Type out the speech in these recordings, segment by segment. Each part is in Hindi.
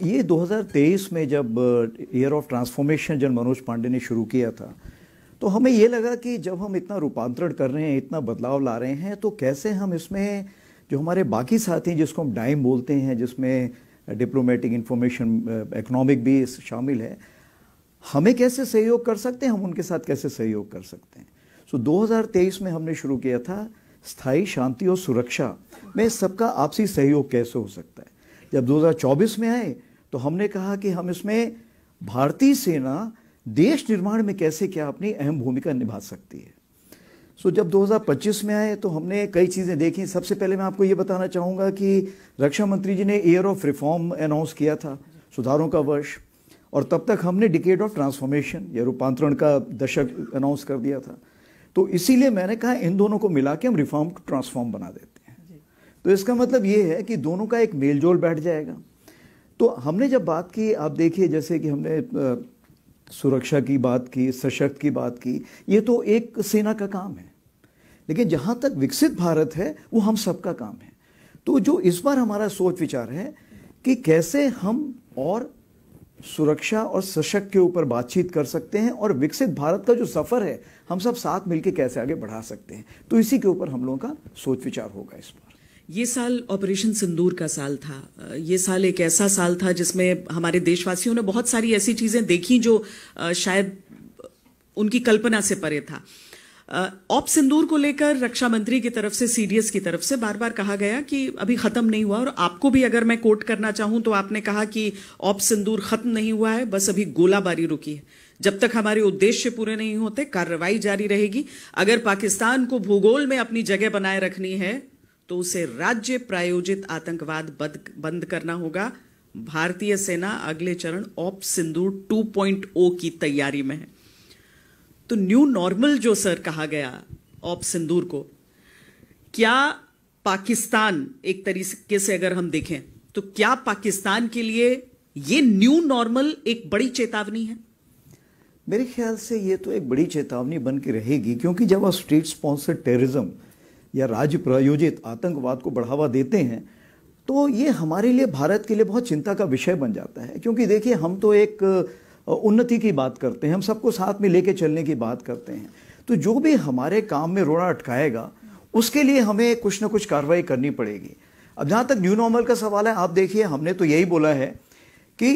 ये 2023 में जब ईयर ऑफ ट्रांसफॉर्मेशन जब मनोज पांडे ने शुरू किया था, तो हमें ये लगा कि जब हम इतना रूपांतरण कर रहे हैं, इतना बदलाव ला रहे हैं, तो कैसे हम इसमें जो हमारे बाकी साथी जिसको हम डाइम बोलते हैं, जिसमें डिप्लोमेटिक, इंफॉर्मेशन, इकोनॉमिक भी शामिल है, हमें कैसे सहयोग कर सकते हैं, हम उनके साथ कैसे सहयोग कर सकते हैं। सो 2023 में हमने शुरू किया था स्थायी शांति और सुरक्षा में सबका आपसी सहयोग कैसे हो सकता है। जब 2024 में आए तो हमने कहा कि हम इसमें भारतीय सेना देश निर्माण में कैसे क्या अपनी अहम भूमिका निभा सकती है। सो जब 2025 में आए तो हमने कई चीज़ें देखी। सबसे पहले मैं आपको ये बताना चाहूँगा कि रक्षा मंत्री जी ने ईयर ऑफ रिफॉर्म अनाउंस किया था, सुधारों का वर्ष, और तब तक हमने डिकेड ऑफ ट्रांसफॉर्मेशन या रूपांतरण का दशक अनाउंस कर दिया था। तो इसीलिए मैंने कहा इन दोनों को मिला के हम रिफॉर्म को ट्रांसफॉर्म बना देते हैं। तो इसका मतलब ये है कि दोनों का एक मेलजोल बैठ जाएगा। तो हमने जब बात की, आप देखिए जैसे कि हमने सुरक्षा की बात की, सशक्त की बात की, ये तो एक सेना का काम है, लेकिन जहाँ तक विकसित भारत है वो हम सबका काम है। तो जो इस बार हमारा सोच विचार है कि कैसे हम और सुरक्षा और सशक्त के ऊपर बातचीत कर सकते हैं और विकसित भारत का जो सफ़र है हम सब साथ मिलकर कैसे आगे बढ़ा सकते हैं। तो इसी के ऊपर हम लोगों का सोच विचार होगा इस बार। ये साल ऑपरेशन सिंदूर का साल था। ये साल एक ऐसा साल था जिसमें हमारे देशवासियों ने बहुत सारी ऐसी चीजें देखी जो शायद उनकी कल्पना से परे था। ऑप सिंदूर को लेकर रक्षा मंत्री की तरफ से, सीडीएस की तरफ से बार बार कहा गया कि अभी खत्म नहीं हुआ, और आपको भी अगर मैं कोट करना चाहूं तो आपने कहा कि ऑप सिंदूर खत्म नहीं हुआ है, बस अभी गोलाबारी रुकी है। जब तक हमारे उद्देश्य पूरे नहीं होते कार्रवाई जारी रहेगी। अगर पाकिस्तान को भूगोल में अपनी जगह बनाए रखनी है तो उसे राज्य प्रायोजित आतंकवाद बंद करना होगा। भारतीय सेना अगले चरण ऑप सिंदूर 2.0 की तैयारी में है। तो न्यू नॉर्मल जो सर कहा गया ऑप सिंदूर को, क्या पाकिस्तान, एक तरीके से अगर हम देखें तो क्या पाकिस्तान के लिए ये न्यू नॉर्मल एक बड़ी चेतावनी है? मेरे ख्याल से ये तो एक बड़ी चेतावनी बन के रहेगी, क्योंकि जब आप स्टेट स्पॉन्सर्ड टेररिज्म या राज्य प्रायोजित आतंकवाद को बढ़ावा देते हैं तो ये हमारे लिए, भारत के लिए बहुत चिंता का विषय बन जाता है। क्योंकि देखिए, हम तो एक उन्नति की बात करते हैं, हम सबको साथ में लेके चलने की बात करते हैं। तो जो भी हमारे काम में रोड़ा अटकाएगा उसके लिए हमें कुछ ना कुछ कार्रवाई करनी पड़ेगी। अब जहाँ तक न्यू नॉर्मल का सवाल है, आप देखिए हमने तो यही बोला है कि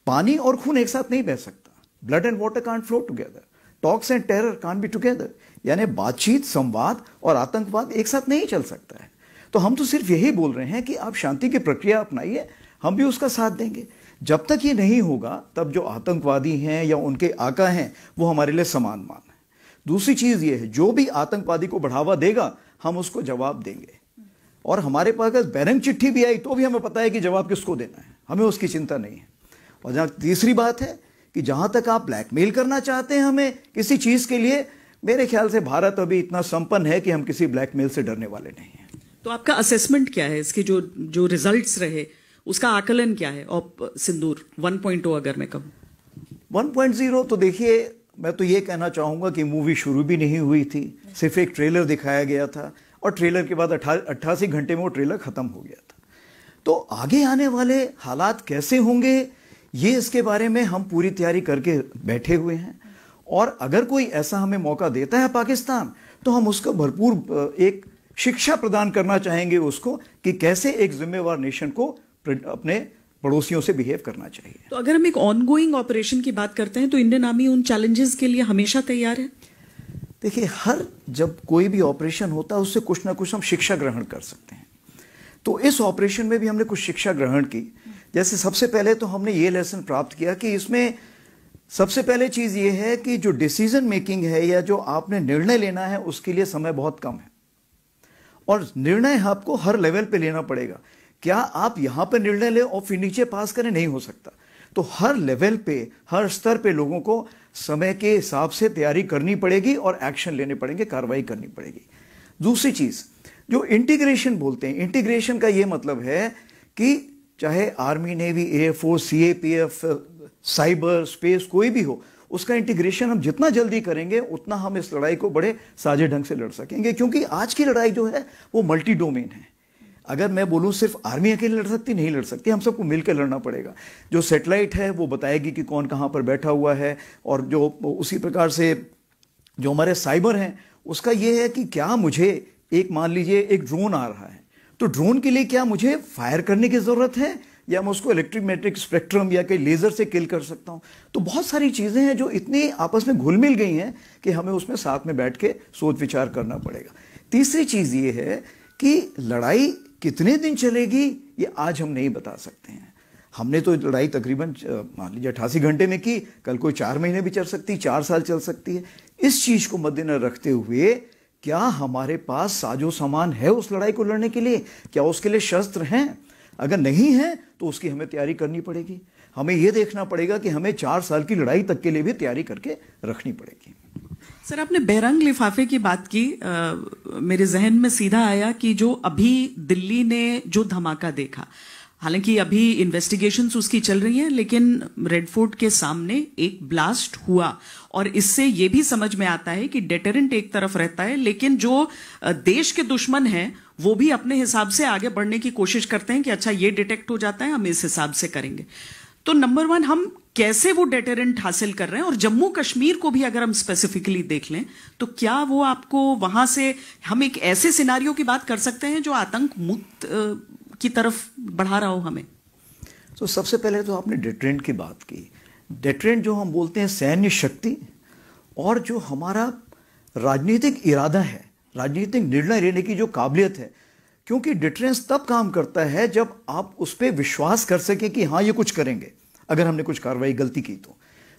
पानी और खून एक साथ नहीं बह सकता। Blood and water can't flow together, talks and terror can't be together. यानी बातचीत, संवाद और आतंकवाद एक साथ नहीं चल सकता है। तो हम तो सिर्फ यही बोल रहे हैं कि आप शांति की प्रक्रिया अपनाइए, हम भी उसका साथ देंगे। जब तक ये नहीं होगा तब जो आतंकवादी हैं या उनके आका हैं वो हमारे लिए समान मान है। दूसरी चीज़ ये है, जो भी आतंकवादी को बढ़ावा देगा हम उसको जवाब देंगे, और हमारे पास अगर बैरंग चिट्ठी भी आई तो भी हमें पता है कि जवाब किसको देना है, हमें उसकी चिंता नहीं है। और जहाँ तीसरी बात है कि जहाँ तक आप ब्लैकमेल करना चाहते हैं हमें किसी चीज़ के लिए, मेरे ख्याल से भारत अभी इतना संपन्न है कि हम किसी ब्लैकमेल से डरने वाले नहीं हैं। तो आपका असेसमेंट क्या है इसके, जो रिजल्ट्स रहे उसका आकलन क्या है ऑप सिंदूर 1.0 अगर मैं कहूँ? 1.0 तो देखिए, मैं तो ये कहना चाहूँगा कि मूवी शुरू भी नहीं हुई थी, सिर्फ एक ट्रेलर दिखाया गया था और ट्रेलर के बाद 88 घंटे में वो ट्रेलर ख़त्म हो गया था। तो आगे आने वाले हालात कैसे होंगे ये, इसके बारे में हम पूरी तैयारी करके बैठे हुए हैं, और अगर कोई ऐसा हमें मौका देता है पाकिस्तान तो हम उसको भरपूर एक शिक्षा प्रदान करना चाहेंगे उसको कि कैसे एक जिम्मेवार नेशन को अपने पड़ोसियों से बिहेव करना चाहिए। तो अगर हम एक ऑनगोइंग ऑपरेशन की बात करते हैं तो इंडियन आर्मी उन चैलेंजेस के लिए हमेशा तैयार है। देखिए, जब कोई भी ऑपरेशन होता है उससे कुछ ना कुछ हम शिक्षा ग्रहण कर सकते हैं। तो इस ऑपरेशन में भी हमने कुछ शिक्षा ग्रहण की। जैसे सबसे पहले तो हमने ये लेसन प्राप्त किया कि इसमें सबसे पहले चीज़ ये है कि जो डिसीजन मेकिंग है या जो आपने निर्णय लेना है उसके लिए समय बहुत कम है, और निर्णय आपको हर लेवल पे लेना पड़ेगा। क्या आप यहाँ पे निर्णय लें और फिर नीचे पास करें, नहीं हो सकता। तो हर लेवल पे, हर स्तर पे लोगों को समय के हिसाब से तैयारी करनी पड़ेगी और एक्शन लेने पड़ेंगे, कार्रवाई करनी पड़ेगी। दूसरी चीज़ जो इंटीग्रेशन बोलते हैं, इंटीग्रेशन का ये मतलब है कि चाहे army, navy, air force, CAPF, cyber, space, कोई भी हो, उसका इंटीग्रेशन हम जितना जल्दी करेंगे उतना हम इस लड़ाई को बड़े साझे ढंग से लड़ सकेंगे। क्योंकि आज की लड़ाई जो है वो मल्टी डोमेन है। अगर मैं बोलूं सिर्फ आर्मी अकेले लड़ सकती, नहीं लड़ सकती, हम सबको मिलकर लड़ना पड़ेगा। जो सैटेलाइट है वो बताएगी कि कौन कहां पर बैठा हुआ है, और जो उसी प्रकार से जो हमारे साइबर हैं उसका ये है कि क्या मुझे एक मान लीजिए एक ड्रोन आ रहा है, तो ड्रोन के लिए क्या मुझे फायर करने की जरूरत है, या मैं उसको इलेक्ट्रोमैग्नेटिक स्पेक्ट्रम या कई लेजर से किल कर सकता हूं। तो बहुत सारी चीजें हैं जो इतनी आपस में घुल मिल गई हैं कि हमें उसमें साथ में बैठ के सोच विचार करना पड़ेगा। तीसरी चीज ये है कि लड़ाई कितने दिन चलेगी ये आज हम नहीं बता सकते हैं। हमने तो लड़ाई तकरीबन मान लीजिए 88 घंटे में की, कल कोई 4 महीने भी चल सकती, 4 साल चल सकती है। इस चीज को मद्देनजर रखते हुए क्या हमारे पास साजो सामान है उस लड़ाई को लड़ने के लिए, क्या उसके लिए शस्त्र हैं? अगर नहीं है तो उसकी हमें तैयारी करनी पड़ेगी। हमें यह देखना पड़ेगा कि हमें 4 साल की लड़ाई तक के लिए भी तैयारी करके रखनी पड़ेगी। सर, आपने बहरंग लिफाफे की बात की, मेरे जहन में सीधा आया कि जो अभी दिल्ली ने जो धमाका देखा, हालांकि अभी इन्वेस्टिगेशंस उसकी चल रही हैं, लेकिन रेड फोर्ट के सामने एक ब्लास्ट हुआ और इससे ये भी समझ में आता है कि डेटरेंट एक तरफ रहता है, लेकिन जो देश के दुश्मन हैं वो भी अपने हिसाब से आगे बढ़ने की कोशिश करते हैं कि अच्छा ये डिटेक्ट हो जाता है, हम इस हिसाब से करेंगे। तो नंबर 1, हम कैसे वो डेटरेंट हासिल कर रहे हैं, और जम्मू कश्मीर को भी अगर हम स्पेसिफिकली देख लें तो क्या वो आपको वहां से हम एक ऐसे सिनारियो की बात कर सकते हैं जो आतंक मुक्त की तरफ बढ़ा रहा हो हमें? तो सबसे पहले तो आपने डेटरेंट की बात की। डेटरेंट जो हम बोलते हैं सैन्य शक्ति, और जो हमारा राजनीतिक इरादा है, राजनीतिक निर्णय लेने की जो काबिलियत है, क्योंकि डिटरेंस तब काम करता है जब आप उस पर विश्वास कर सके कि हाँ ये कुछ करेंगे अगर हमने कुछ कार्रवाई गलती की तो।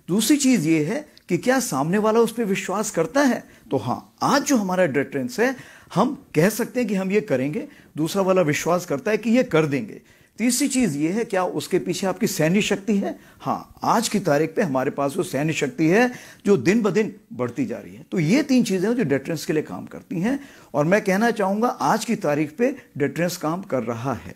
दूसरी चीज ये है कि क्या सामने वाला उस पर विश्वास करता है, तो हाँ आज जो हमारा डिटरेंस है हम कह सकते हैं कि हम ये करेंगे, दूसरा वाला विश्वास करता है कि ये कर देंगे। तीसरी चीज ये है क्या उसके पीछे आपकी सैन्य शक्ति है। हाँ, आज की तारीख पे हमारे पास वो सैन्य शक्ति है जो दिन ब दिन बढ़ती जा रही है। तो ये 3 चीजें जो डिटरेंस के लिए काम करती हैं, और मैं कहना चाहूंगा आज की तारीख पे डिटरेंस काम कर रहा है।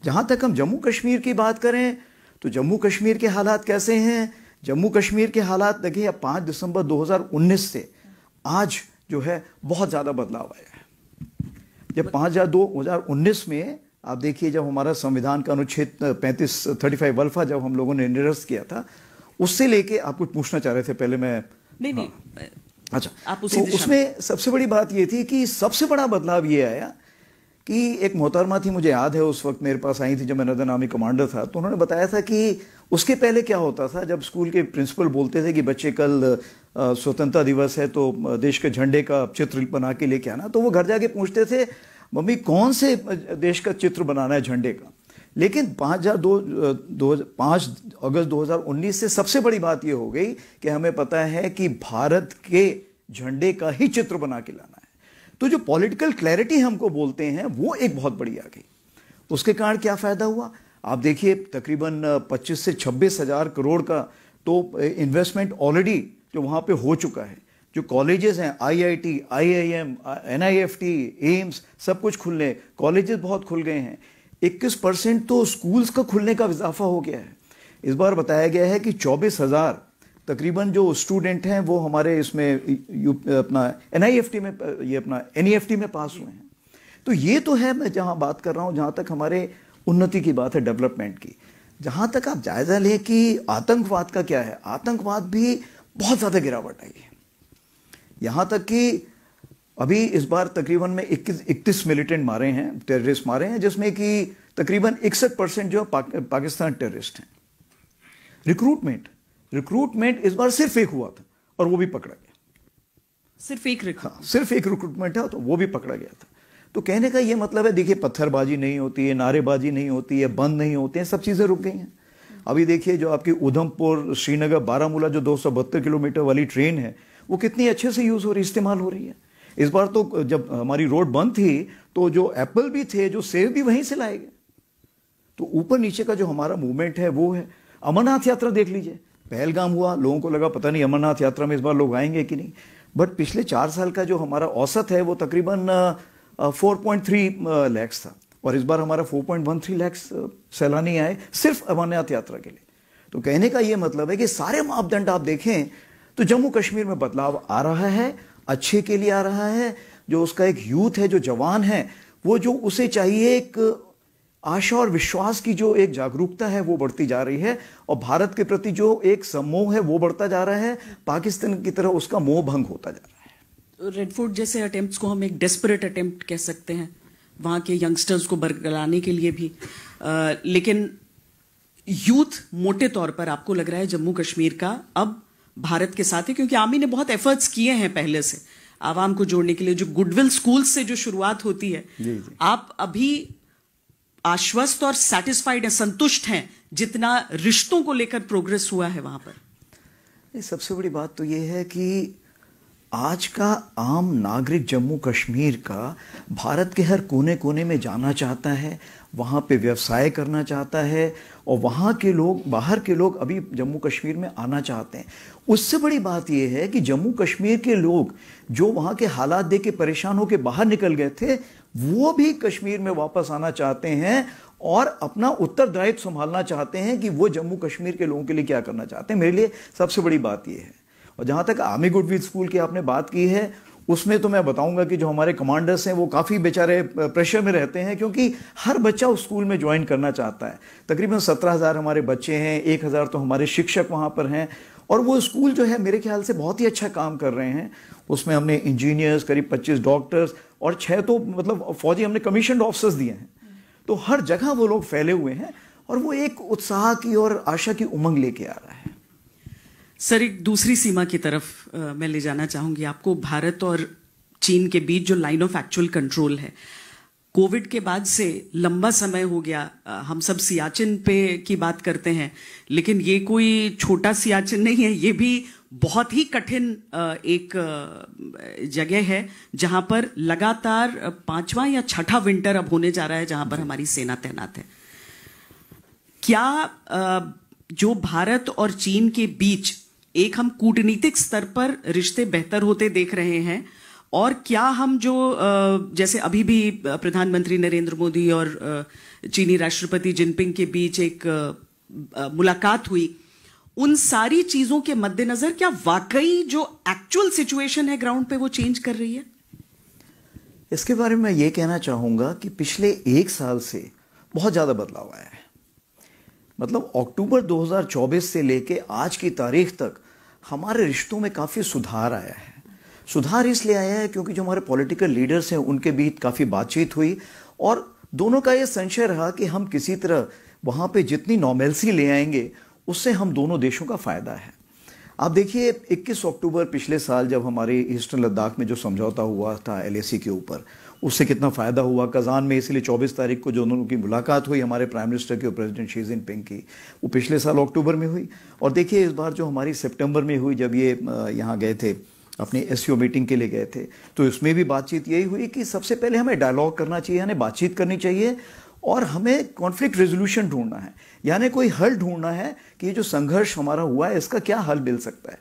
जहां तक हम जम्मू कश्मीर की बात करें तो जम्मू कश्मीर के हालात कैसे हैं? जम्मू कश्मीर के हालात देखिए, 5 दिसंबर 2019 से आज जो है बहुत ज्यादा बदलाव आया है। जब 5/2/2019 में आप देखिए, जब हमारा संविधान का अनुच्छेद 35 वल्फा जब हम लोगों ने निरस्त किया था, उससे लेके आप कुछ पूछना चाह रहे थे पहले। मैं नहीं अच्छा, आप तो उसमें सबसे बड़ी बात ये थी कि सबसे बड़ा बदलाव ये आया कि एक मोहतरमा थी, मुझे याद है उस वक्त मेरे पास आई थी जब मैं नदर आर्मी कमांडर था, तो उन्होंने बताया था कि उसके पहले क्या होता था, जब स्कूल के प्रिंसिपल बोलते थे कि बच्चे कल स्वतंत्रता दिवस है तो देश के झंडे का चित्र बना के लेके आना, तो वो घर जाके पूछते थे मम्मी कौन से देश का चित्र बनाना है झंडे का। लेकिन 5 अगस्त 2019 से सबसे बड़ी बात यह हो गई कि हमें पता है कि भारत के झंडे का ही चित्र बना के लाना है। तो जो पॉलिटिकल क्लैरिटी हमको बोलते हैं वो एक बहुत बड़ी आ गई। उसके कारण क्या फायदा हुआ आप देखिए, तकरीबन 25 से 26 हजार करोड़ का तो इन्वेस्टमेंट ऑलरेडी जो वहां पे हो चुका है। जो कॉलेजेस हैं, IIT, IIM, NIFT, एम्स, सब कुछ खुलने, कॉलेजेस बहुत खुल गए हैं। 21% तो स्कूल्स का खुलने का इजाफा हो गया है। इस बार बताया गया है कि 24,000 तकरीबन जो स्टूडेंट हैं वो हमारे इसमें अपना NIFT में, ये अपना NEFT में पास हुए हैं। तो ये तो है, मैं जहां बात कर रहा हूं, जहां तक हमारे उन्नति की बात है, डेवलपमेंट की। जहां तक आप जायजा लें कि आतंकवाद का क्या है, आतंकवाद भी बहुत ज्यादा गिरावट आई है। यहां तक कि अभी इस बार तकरीबन में 31 मिलिटेंट मारे हैं, टेररिस्ट मारे हैं, जिसमें कि तकरीबन 61% जो पाकिस्तान टेररिस्ट हैं। रिक्रूटमेंट इस बार सिर्फ एक हुआ था और वो भी पकड़ा गया। सिर्फ एक रिक्रूटमेंट है तो वो भी पकड़ा गया था। तो कहने का ये मतलब है, देखिए पत्थरबाजी नहीं होती है, नारेबाजी नहीं होती है, बंद नहीं होते हैं, सब चीजें रुक गई हैं। अभी देखिए जो आपकी उधमपुर श्रीनगर बारामूला जो 272 किलोमीटर वाली ट्रेन है वो कितनी अच्छे से यूज हो रही, इस्तेमाल हो रही है। इस बार तो जब हमारी रोड बंद थी तो जो एप्पल भी थे, जो सेब भी वहीं से लाए गए। तो ऊपर नीचे का जो हमारा मूवमेंट है वो है। अमरनाथ यात्रा देख लीजिए, पहलगाम हुआ, लोगों को लगा पता नहीं अमरनाथ यात्रा में इस बार लोग आएंगे कि नहीं, बट पिछले 4 साल का जो हमारा औसत है वो तकरीबन 4.3 लाख था, और इस बार हमारा 4.13 लाख सैलानी आए सिर्फ अमरनाथ यात्रा के लिए। तो कहने का ये मतलब है कि सारे मापदंड आप देखें तो जम्मू कश्मीर में बदलाव आ रहा है, अच्छे के लिए आ रहा है। जो उसका एक यूथ है, जो जवान है, वो जो उसे चाहिए एक आशा और विश्वास की जो एक जागरूकता है वो बढ़ती जा रही है, और भारत के प्रति जो एक सम्मोह है वो बढ़ता जा रहा है, पाकिस्तान की तरह उसका मोह भंग होता जा रहा है। रेड फोर्ट जैसे अटेम्प्ट्स को हम एक डेस्परेट अटेम्प्ट कह सकते हैं वहाँ के यंगस्टर्स को बरगलाने के लिए भी, लेकिन यूथ मोटे तौर पर आपको लग रहा है जम्मू कश्मीर का अब भारत के साथ है, क्योंकि आर्मी ने बहुत एफर्ट्स किए हैं पहले से आवाम को जोड़ने के लिए, जो गुडविल स्कूल से जो शुरुआत होती है। जी जी। आप अभी आश्वस्त और सैटिस्फाइड है, संतुष्ट हैं जितना रिश्तों को लेकर प्रोग्रेस हुआ है वहां पर? सबसे बड़ी बात तो यह है कि आज का आम नागरिक जम्मू कश्मीर का भारत के हर कोने कोने में जाना चाहता है, वहाँ पे व्यवसाय करना चाहता है, और वहाँ के लोग, बाहर के लोग अभी जम्मू कश्मीर में आना चाहते हैं। उससे बड़ी बात यह है कि जम्मू कश्मीर के लोग जो वहाँ के हालात देख के परेशान होकर बाहर निकल गए थे, वो भी कश्मीर में वापस आना चाहते हैं और अपना उत्तरदायित्व संभालना चाहते हैं कि वो जम्मू कश्मीर के लोगों के लिए क्या करना चाहते हैं। मेरे लिए सबसे बड़ी बात यह है। और जहाँ तक आर्मी गुडविल स्कूल की आपने बात की है, उसमें तो मैं बताऊंगा कि जो हमारे कमांडर्स हैं वो काफ़ी बेचारे प्रेशर में रहते हैं, क्योंकि हर बच्चा उस स्कूल में ज्वाइन करना चाहता है। तकरीबन 17,000 हमारे बच्चे हैं, 1,000 तो हमारे शिक्षक वहाँ पर हैं, और वो स्कूल जो है मेरे ख्याल से बहुत ही अच्छा काम कर रहे हैं। उसमें हमने इंजीनियर्स, करीब 25 डॉक्टर्स और 6 तो मतलब फौजी हमने कमीशन ऑफिसर्स दिए हैं। तो हर जगह वो लोग फैले हुए हैं और वो एक उत्साह की और आशा की उमंग लेके आ रहा है। सर, एक दूसरी सीमा की तरफ मैं ले जाना चाहूंगी आपको। भारत और चीन के बीच जो लाइन ऑफ एक्चुअल कंट्रोल है, कोविड के बाद से लंबा समय हो गया। हम सब सियाचिन पे की बात करते हैं, लेकिन ये कोई छोटा सियाचिन नहीं है, ये भी बहुत ही कठिन एक जगह है जहां पर लगातार 5वां या 6ठा विंटर अब होने जा रहा है जहां पर हमारी सेना तैनात है। क्या जो भारत और चीन के बीच एक हम कूटनीतिक स्तर पर रिश्ते बेहतर होते देख रहे हैं, और क्या हम जो जैसे अभी भी प्रधानमंत्री नरेंद्र मोदी और चीनी राष्ट्रपति जिनपिंग के बीच एक मुलाकात हुई, उन सारी चीजों के मद्देनजर क्या वाकई जो एक्चुअल सिचुएशन है ग्राउंड पे वो चेंज कर रही है? इसके बारे में मैं ये कहना चाहूंगा कि पिछले 1 साल से बहुत ज्यादा बदलाव आया है। मतलब अक्टूबर 2024 से लेके आज की तारीख तक हमारे रिश्तों में काफी सुधार आया है। सुधार इसलिए आया है क्योंकि जो हमारे पॉलिटिकल लीडर्स हैं उनके बीच काफी बातचीत हुई, और दोनों का ये संशय रहा कि हम किसी तरह वहां पे जितनी नॉर्मेल्सी ले आएंगे उससे हम दोनों देशों का फायदा है। आप देखिए 21 अक्टूबर पिछले साल जब हमारे ईस्टर्न लद्दाख में जो समझौता हुआ था LAC के ऊपर, उससे कितना फायदा हुआ। कजान में इसलिए 24 तारीख को जो उनकी मुलाकात हुई हमारे प्राइम मिनिस्टर की और प्रेसिडेंट शी जिनपिंग की, वो पिछले साल अक्टूबर में हुई। और देखिए इस बार जो हमारी सितंबर में हुई, जब ये यहाँ गए थे अपनी SCO मीटिंग के लिए गए थे, तो इसमें भी बातचीत यही हुई कि सबसे पहले हमें डायलॉग करना चाहिए, हमें बातचीत करनी चाहिए, और हमें कॉन्फ्लिक्ट रेजोल्यूशन ढूंढना है, यानी कोई हल ढूंढना है कि ये जो संघर्ष हमारा हुआ है इसका क्या हल मिल सकता है।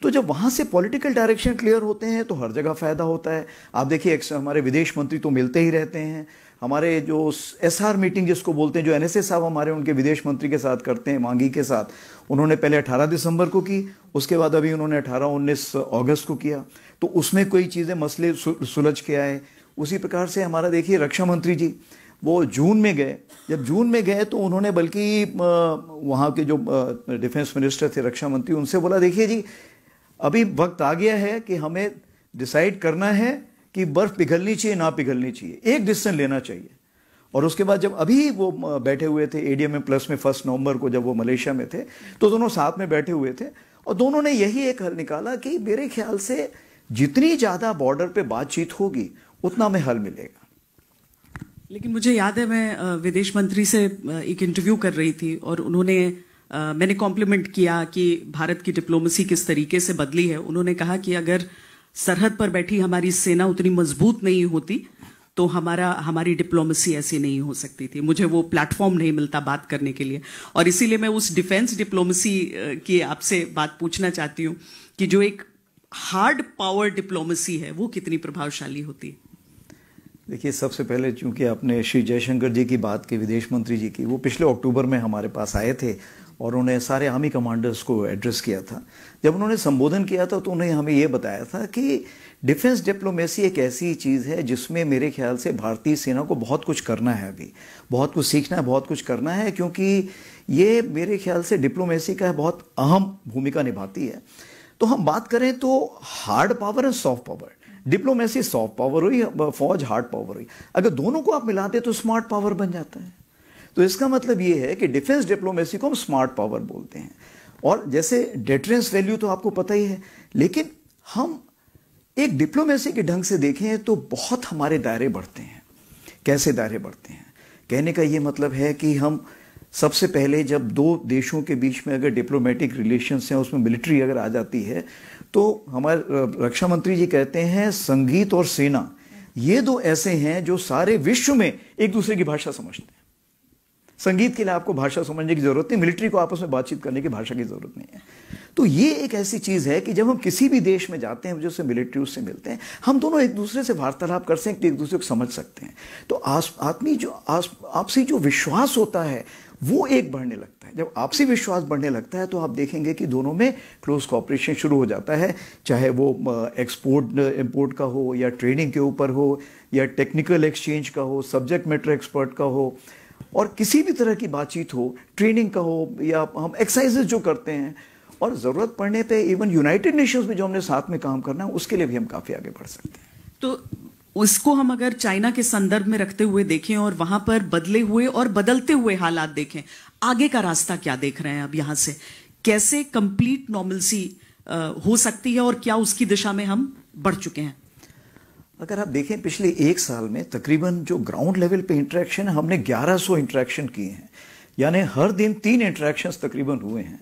तो जब वहाँ से पॉलिटिकल डायरेक्शन क्लियर होते हैं तो हर जगह फायदा होता है। आप देखिए हमारे विदेश मंत्री तो मिलते ही रहते हैं, हमारे जो SR मीटिंग जिसको बोलते हैं, जो NSA साहब हमारे उनके विदेश मंत्री के साथ करते हैं, मांगी के साथ, उन्होंने पहले 18 दिसंबर को की, उसके बाद अभी उन्होंने 18-19 अगस्त को किया, तो उसमें कोई चीज़ें मसले सुलझ के आए। उसी प्रकार से हमारा देखिए रक्षा मंत्री जी वो जून में गए, जब जून में गए तो उन्होंने बल्कि वहाँ के जो डिफेंस मिनिस्टर थे, रक्षा मंत्री, उनसे बोला देखिए जी अभी वक्त आ गया है कि हमें डिसाइड करना है कि बर्फ पिघलनी चाहिए ना पिघलनी चाहिए, एक डिसीजन लेना चाहिए। और उसके बाद जब अभी वो बैठे हुए थे ADMM+ में 1 नवंबर को, जब वो मलेशिया में थे, तो दोनों साथ में बैठे हुए थे और दोनों ने यही एक हल निकाला कि मेरे ख्याल से जितनी ज्यादा बॉर्डर पे बातचीत होगी उतना में हल मिलेगा। लेकिन मुझे याद है मैं विदेश मंत्री से एक इंटरव्यू कर रही थी और उन्होंने मैंने कॉम्प्लीमेंट किया कि भारत की डिप्लोमेसी किस तरीके से बदली है। उन्होंने कहा कि अगर सरहद पर बैठी हमारी सेना उतनी मजबूत नहीं होती तो हमारी डिप्लोमेसी ऐसी नहीं हो सकती थी, मुझे वो प्लेटफॉर्म नहीं मिलता बात करने के लिए। और इसीलिए मैं उस डिफेंस डिप्लोमेसी की आपसे बात पूछना चाहती हूँ कि जो एक हार्ड पावर डिप्लोमेसी है वो कितनी प्रभावशाली होती है? देखिए सबसे पहले चूंकि आपने श्री जयशंकर जी की बात की, विदेश मंत्री जी की, वो पिछले अक्टूबर में हमारे पास आए थे और उन्होंने सारे आर्मी कमांडर्स को एड्रेस किया था। जब उन्होंने संबोधन किया था तो उन्होंने हमें ये बताया था कि डिफेंस डिप्लोमेसी एक ऐसी चीज़ है जिसमें मेरे ख्याल से भारतीय सेना को बहुत कुछ करना है, अभी बहुत कुछ सीखना है, बहुत कुछ करना है, क्योंकि ये मेरे ख्याल से डिप्लोमेसी का बहुत अहम भूमिका निभाती है। तो हम बात करें तो hard power and soft power, diplomacy soft power हुई, फौज हार्ड पावर हुई, अगर दोनों को आप मिलाते तो स्मार्ट पावर बन जाता है। तो इसका मतलब ये है कि डिफेंस डिप्लोमेसी को हम स्मार्ट पावर बोलते हैं। और जैसे डेटरेंस वैल्यू तो आपको पता ही है, लेकिन हम एक डिप्लोमेसी के ढंग से देखें तो बहुत हमारे दायरे बढ़ते हैं। कैसे दायरे बढ़ते हैं? कहने का ये मतलब है कि हम सबसे पहले जब दो देशों के बीच में अगर डिप्लोमेटिक रिलेशंस हैं, उसमें मिलिट्री अगर आ जाती है, तो हमारे रक्षा मंत्री जी कहते हैं संगीत और सेना ये दो ऐसे हैं जो सारे विश्व में एक दूसरे की भाषा समझते हैं। संगीत के लिए आपको भाषा समझने की जरूरत नहीं, मिलिट्री को आपस में बातचीत करने की भाषा की जरूरत नहीं है। तो ये एक ऐसी चीज है कि जब हम किसी भी देश में जाते हैं, जैसे मिलिट्री उससे मिलते हैं, हम दोनों एक दूसरे से वार्तालाप कर सकते हैं, एक दूसरे को समझ सकते हैं। तो आपसी जो विश्वास होता है वो एक बढ़ने लगता है। जब आपसी विश्वास बढ़ने लगता है तो आप देखेंगे कि दोनों में क्लोज कॉपरेशन शुरू हो जाता है, चाहे वो एक्सपोर्ट इंपोर्ट का हो, या ट्रेडिंग के ऊपर हो, या टेक्निकल एक्सचेंज का हो, सब्जेक्ट मैटर एक्सपर्ट का हो, और किसी भी तरह की बातचीत हो, ट्रेनिंग का हो, या हम एक्सरसाइजेज जो करते हैं, और ज़रूरत पड़ने पे इवन यूनाइटेड नेशंस में जो हमने साथ में काम करना है उसके लिए भी हम काफ़ी आगे बढ़ सकते हैं। तो उसको हम अगर चाइना के संदर्भ में रखते हुए देखें और वहां पर बदले हुए और बदलते हुए हालात देखें, आगे का रास्ता क्या देख रहे हैं अब यहां से? कैसे कंप्लीट नॉर्मलसी हो सकती है और क्या उसकी दिशा में हम बढ़ चुके हैं? अगर आप देखें पिछले एक साल में तकरीबन जो ग्राउंड लेवल पे इंटरेक्शन है, हमने 1100 इंटरेक्शन किए हैं, यानी हर दिन 3 इंटरेक्शंस तकरीबन हुए हैं।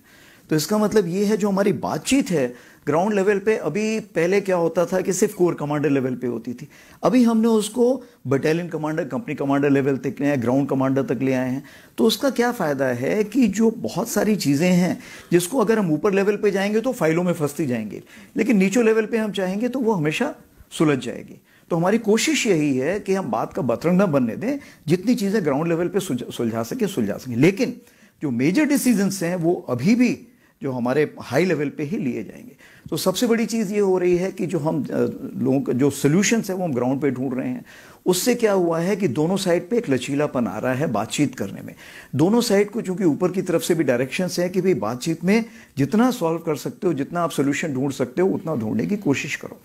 तो इसका मतलब ये है जो हमारी बातचीत है ग्राउंड लेवल पे, अभी पहले क्या होता था कि सिर्फ कोर कमांडर लेवल पे होती थी, अभी हमने उसको battalion commander, company commander level तक ले आए, ग्राउंड कमांडर तक ले आए हैं। तो उसका क्या फ़ायदा है कि जो बहुत सारी चीज़ें हैं जिसको अगर हम ऊपर लेवल पे जाएंगे तो फाइलों में फंसती जाएंगी, लेकिन नीचे लेवल पे हम चाहेंगे तो वो हमेशा सुलझ जाएगी। तो हमारी कोशिश यही है कि हम बात का बतरंग न बनने दें, जितनी चीज़ें ग्राउंड लेवल पे सुलझा सकें। लेकिन जो मेजर डिसीजंस हैं वो अभी भी जो हमारे हाई लेवल पे ही लिए जाएंगे। तो सबसे बड़ी चीज़ ये हो रही है कि जो हम लोगों का जो सोल्यूशंस है वो हम ग्राउंड पे ढूंढ रहे हैं। उससे क्या हुआ है कि दोनों साइड पे एक लचीलापन आ रहा है बातचीत करने में। दोनों साइड को चूंकि ऊपर की तरफ से भी डायरेक्शंस है कि भाई बातचीत में जितना सॉल्व कर सकते हो, जितना आप सोल्यूशन ढूंढ सकते हो, उतना ढूंढने की कोशिश करो।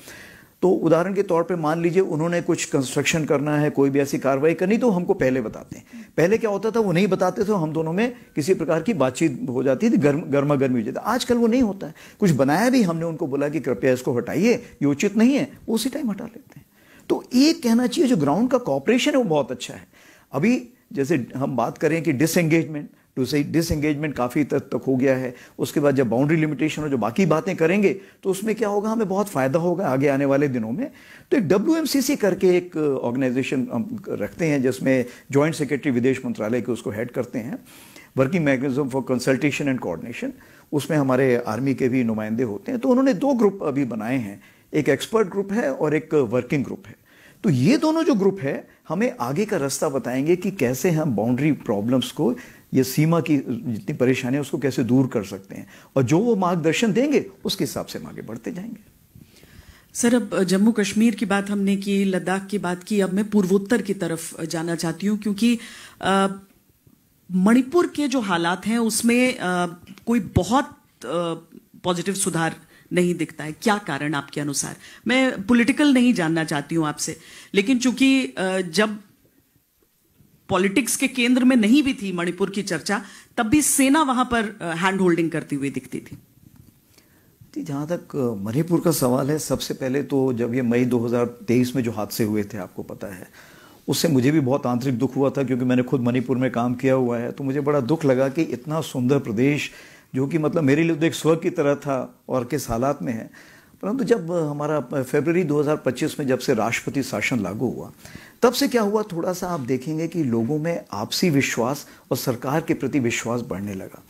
तो उदाहरण के तौर पे मान लीजिए उन्होंने कुछ कंस्ट्रक्शन करना है, कोई भी ऐसी कार्रवाई करनी, तो हमको पहले बताते हैं। पहले क्या होता था, वो नहीं बताते थे, हम दोनों में किसी प्रकार की बातचीत हो जाती थी, गर्मा गर्मी हो जाती। आजकल वो नहीं होता है। कुछ बनाया भी, हमने उनको बोला कि कृपया इसको हटाइए, ये उचित नहीं है, वो उसी टाइम हटा लेते हैं। तो ये कहना चाहिए जो ग्राउंड का कॉपरेशन है वो बहुत अच्छा है। अभी जैसे हम बात करें कि डिसएंगेजमेंट, तो सही डिसएंगेजमेंट काफ़ी तक हो गया है। उसके बाद जब बाउंड्री लिमिटेशन और जो बाकी बातें करेंगे तो उसमें क्या होगा, हमें बहुत फ़ायदा होगा आगे आने वाले दिनों में। तो एक WMCC करके एक ऑर्गेनाइजेशन हम रखते हैं जिसमें जॉइंट सेक्रेटरी विदेश मंत्रालय के उसको हेड करते हैं, working mechanism for consultation and coordination. उसमें हमारे आर्मी के भी नुमाइंदे होते हैं। तो उन्होंने 2 ग्रुप अभी बनाए हैं, एक एक्सपर्ट ग्रुप है और एक वर्किंग ग्रुप है। तो ये दोनों जो ग्रुप है हमें आगे का रास्ता बताएंगे कि कैसे हम बाउंड्री प्रॉब्लम्स को, ये सीमा की जितनी परेशानी है उसको कैसे दूर कर सकते हैं, और जो वो मार्गदर्शन देंगे उसके हिसाब से हम आगे बढ़ते जाएंगे। सर, अब जम्मू कश्मीर की बात हमने की, लद्दाख की बात की, अब मैं पूर्वोत्तर की तरफ जाना चाहती हूँ, क्योंकि मणिपुर के जो हालात हैं उसमें कोई बहुत पॉजिटिव सुधार नहीं दिखता है। क्या कारण आपके अनुसार? मैं पॉलिटिकल नहीं जानना चाहती हूं आपसे, लेकिन चूंकि जब पॉलिटिक्स के केंद्र में नहीं भी थी मणिपुर की चर्चा, तब भी सेना वहां पर हैंड होल्डिंग करती हुई दिखती थी। जहां तक मणिपुर का सवाल है, सबसे पहले तो जब ये मई 2023 में जो हादसे हुए थे, आपको पता है, उससे मुझे भी बहुत आंतरिक दुख हुआ था, क्योंकि मैंने खुद मणिपुर में काम किया हुआ है। तो मुझे बड़ा दुख लगा कि इतना सुंदर प्रदेश, जो कि मतलब मेरे लिए तो एक स्वर्ग की तरह था, और किस हालात में है। परंतु जब हमारा फरवरी 2025 में जब से राष्ट्रपति शासन लागू हुआ, तब से क्या हुआ, थोड़ा सा आप देखेंगे कि लोगों में आपसी विश्वास और सरकार के प्रति विश्वास बढ़ने लगा।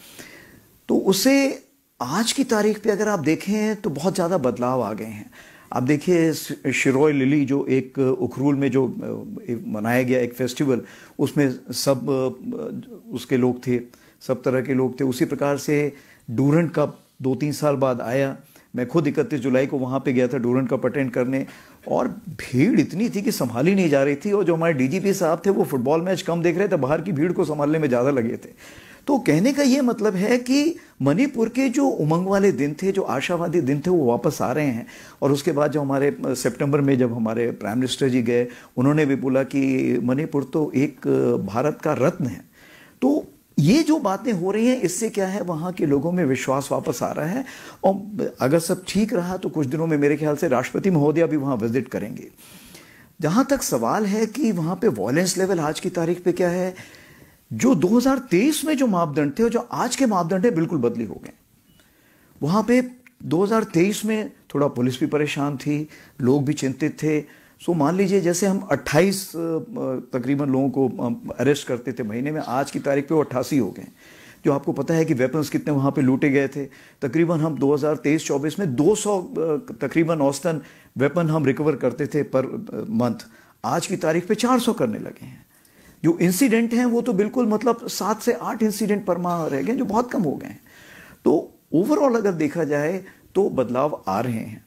तो उससे आज की तारीख पे अगर आप देखें तो बहुत ज़्यादा बदलाव आ गए हैं। आप देखिए शिरोय लिली, जो एक उखरूल में जो मनाया गया एक फेस्टिवल, उसमें सब उसके लोग थे, सब तरह के लोग थे। उसी प्रकार से डूरंट कप 2-3 साल बाद आया, मैं खुद 31 जुलाई को वहाँ पे गया था डूरंट कप अटेंड करने, और भीड़ इतनी थी कि संभाली नहीं जा रही थी, और जो हमारे डीजीपी साहब थे वो फुटबॉल मैच कम देख रहे थे, बाहर की भीड़ को संभालने में ज़्यादा लगे थे। तो कहने का ये मतलब है कि मणिपुर के जो उमंग वाले दिन थे, जो आशावादी दिन थे, वो वापस आ रहे हैं। और उसके बाद जो हमारे सितंबर में जब हमारे प्राइम मिनिस्टर जी गए, उन्होंने भी बोला कि मणिपुर तो एक भारत का रत्न है। तो ये जो बातें हो रही हैं, इससे क्या है, वहाँ के लोगों में विश्वास वापस आ रहा है। और अगर सब ठीक रहा तो कुछ दिनों में मेरे ख्याल से राष्ट्रपति महोदय भी वहाँ विजिट करेंगे। जहाँ तक सवाल है कि वहाँ पे वॉयलेंस लेवल आज की तारीख पे क्या है, जो 2023 में जो मापदंड थे और जो आज के मापदंड है बिल्कुल बदली हो गए। वहाँ पे 2023 में थोड़ा पुलिस भी परेशान थी, लोग भी चिंतित थे। सो मान लीजिए जैसे हम 28 तकरीबन लोगों को अरेस्ट करते थे महीने में, आज की तारीख पे वो 88 हो गए। जो आपको पता है कि वेपन्स कितने वहाँ पे लूटे गए थे, तकरीबन हम 2023-24 में 200 तकरीबन औसतन वेपन हम रिकवर करते थे पर मंथ, आज की तारीख पे 400 करने लगे हैं। जो इंसिडेंट हैं वो तो बिल्कुल मतलब 7 से 8 इंसिडेंट पर माह रह गए, जो बहुत कम हो गए हैं। तो ओवरऑल अगर देखा जाए तो बदलाव आ रहे हैं।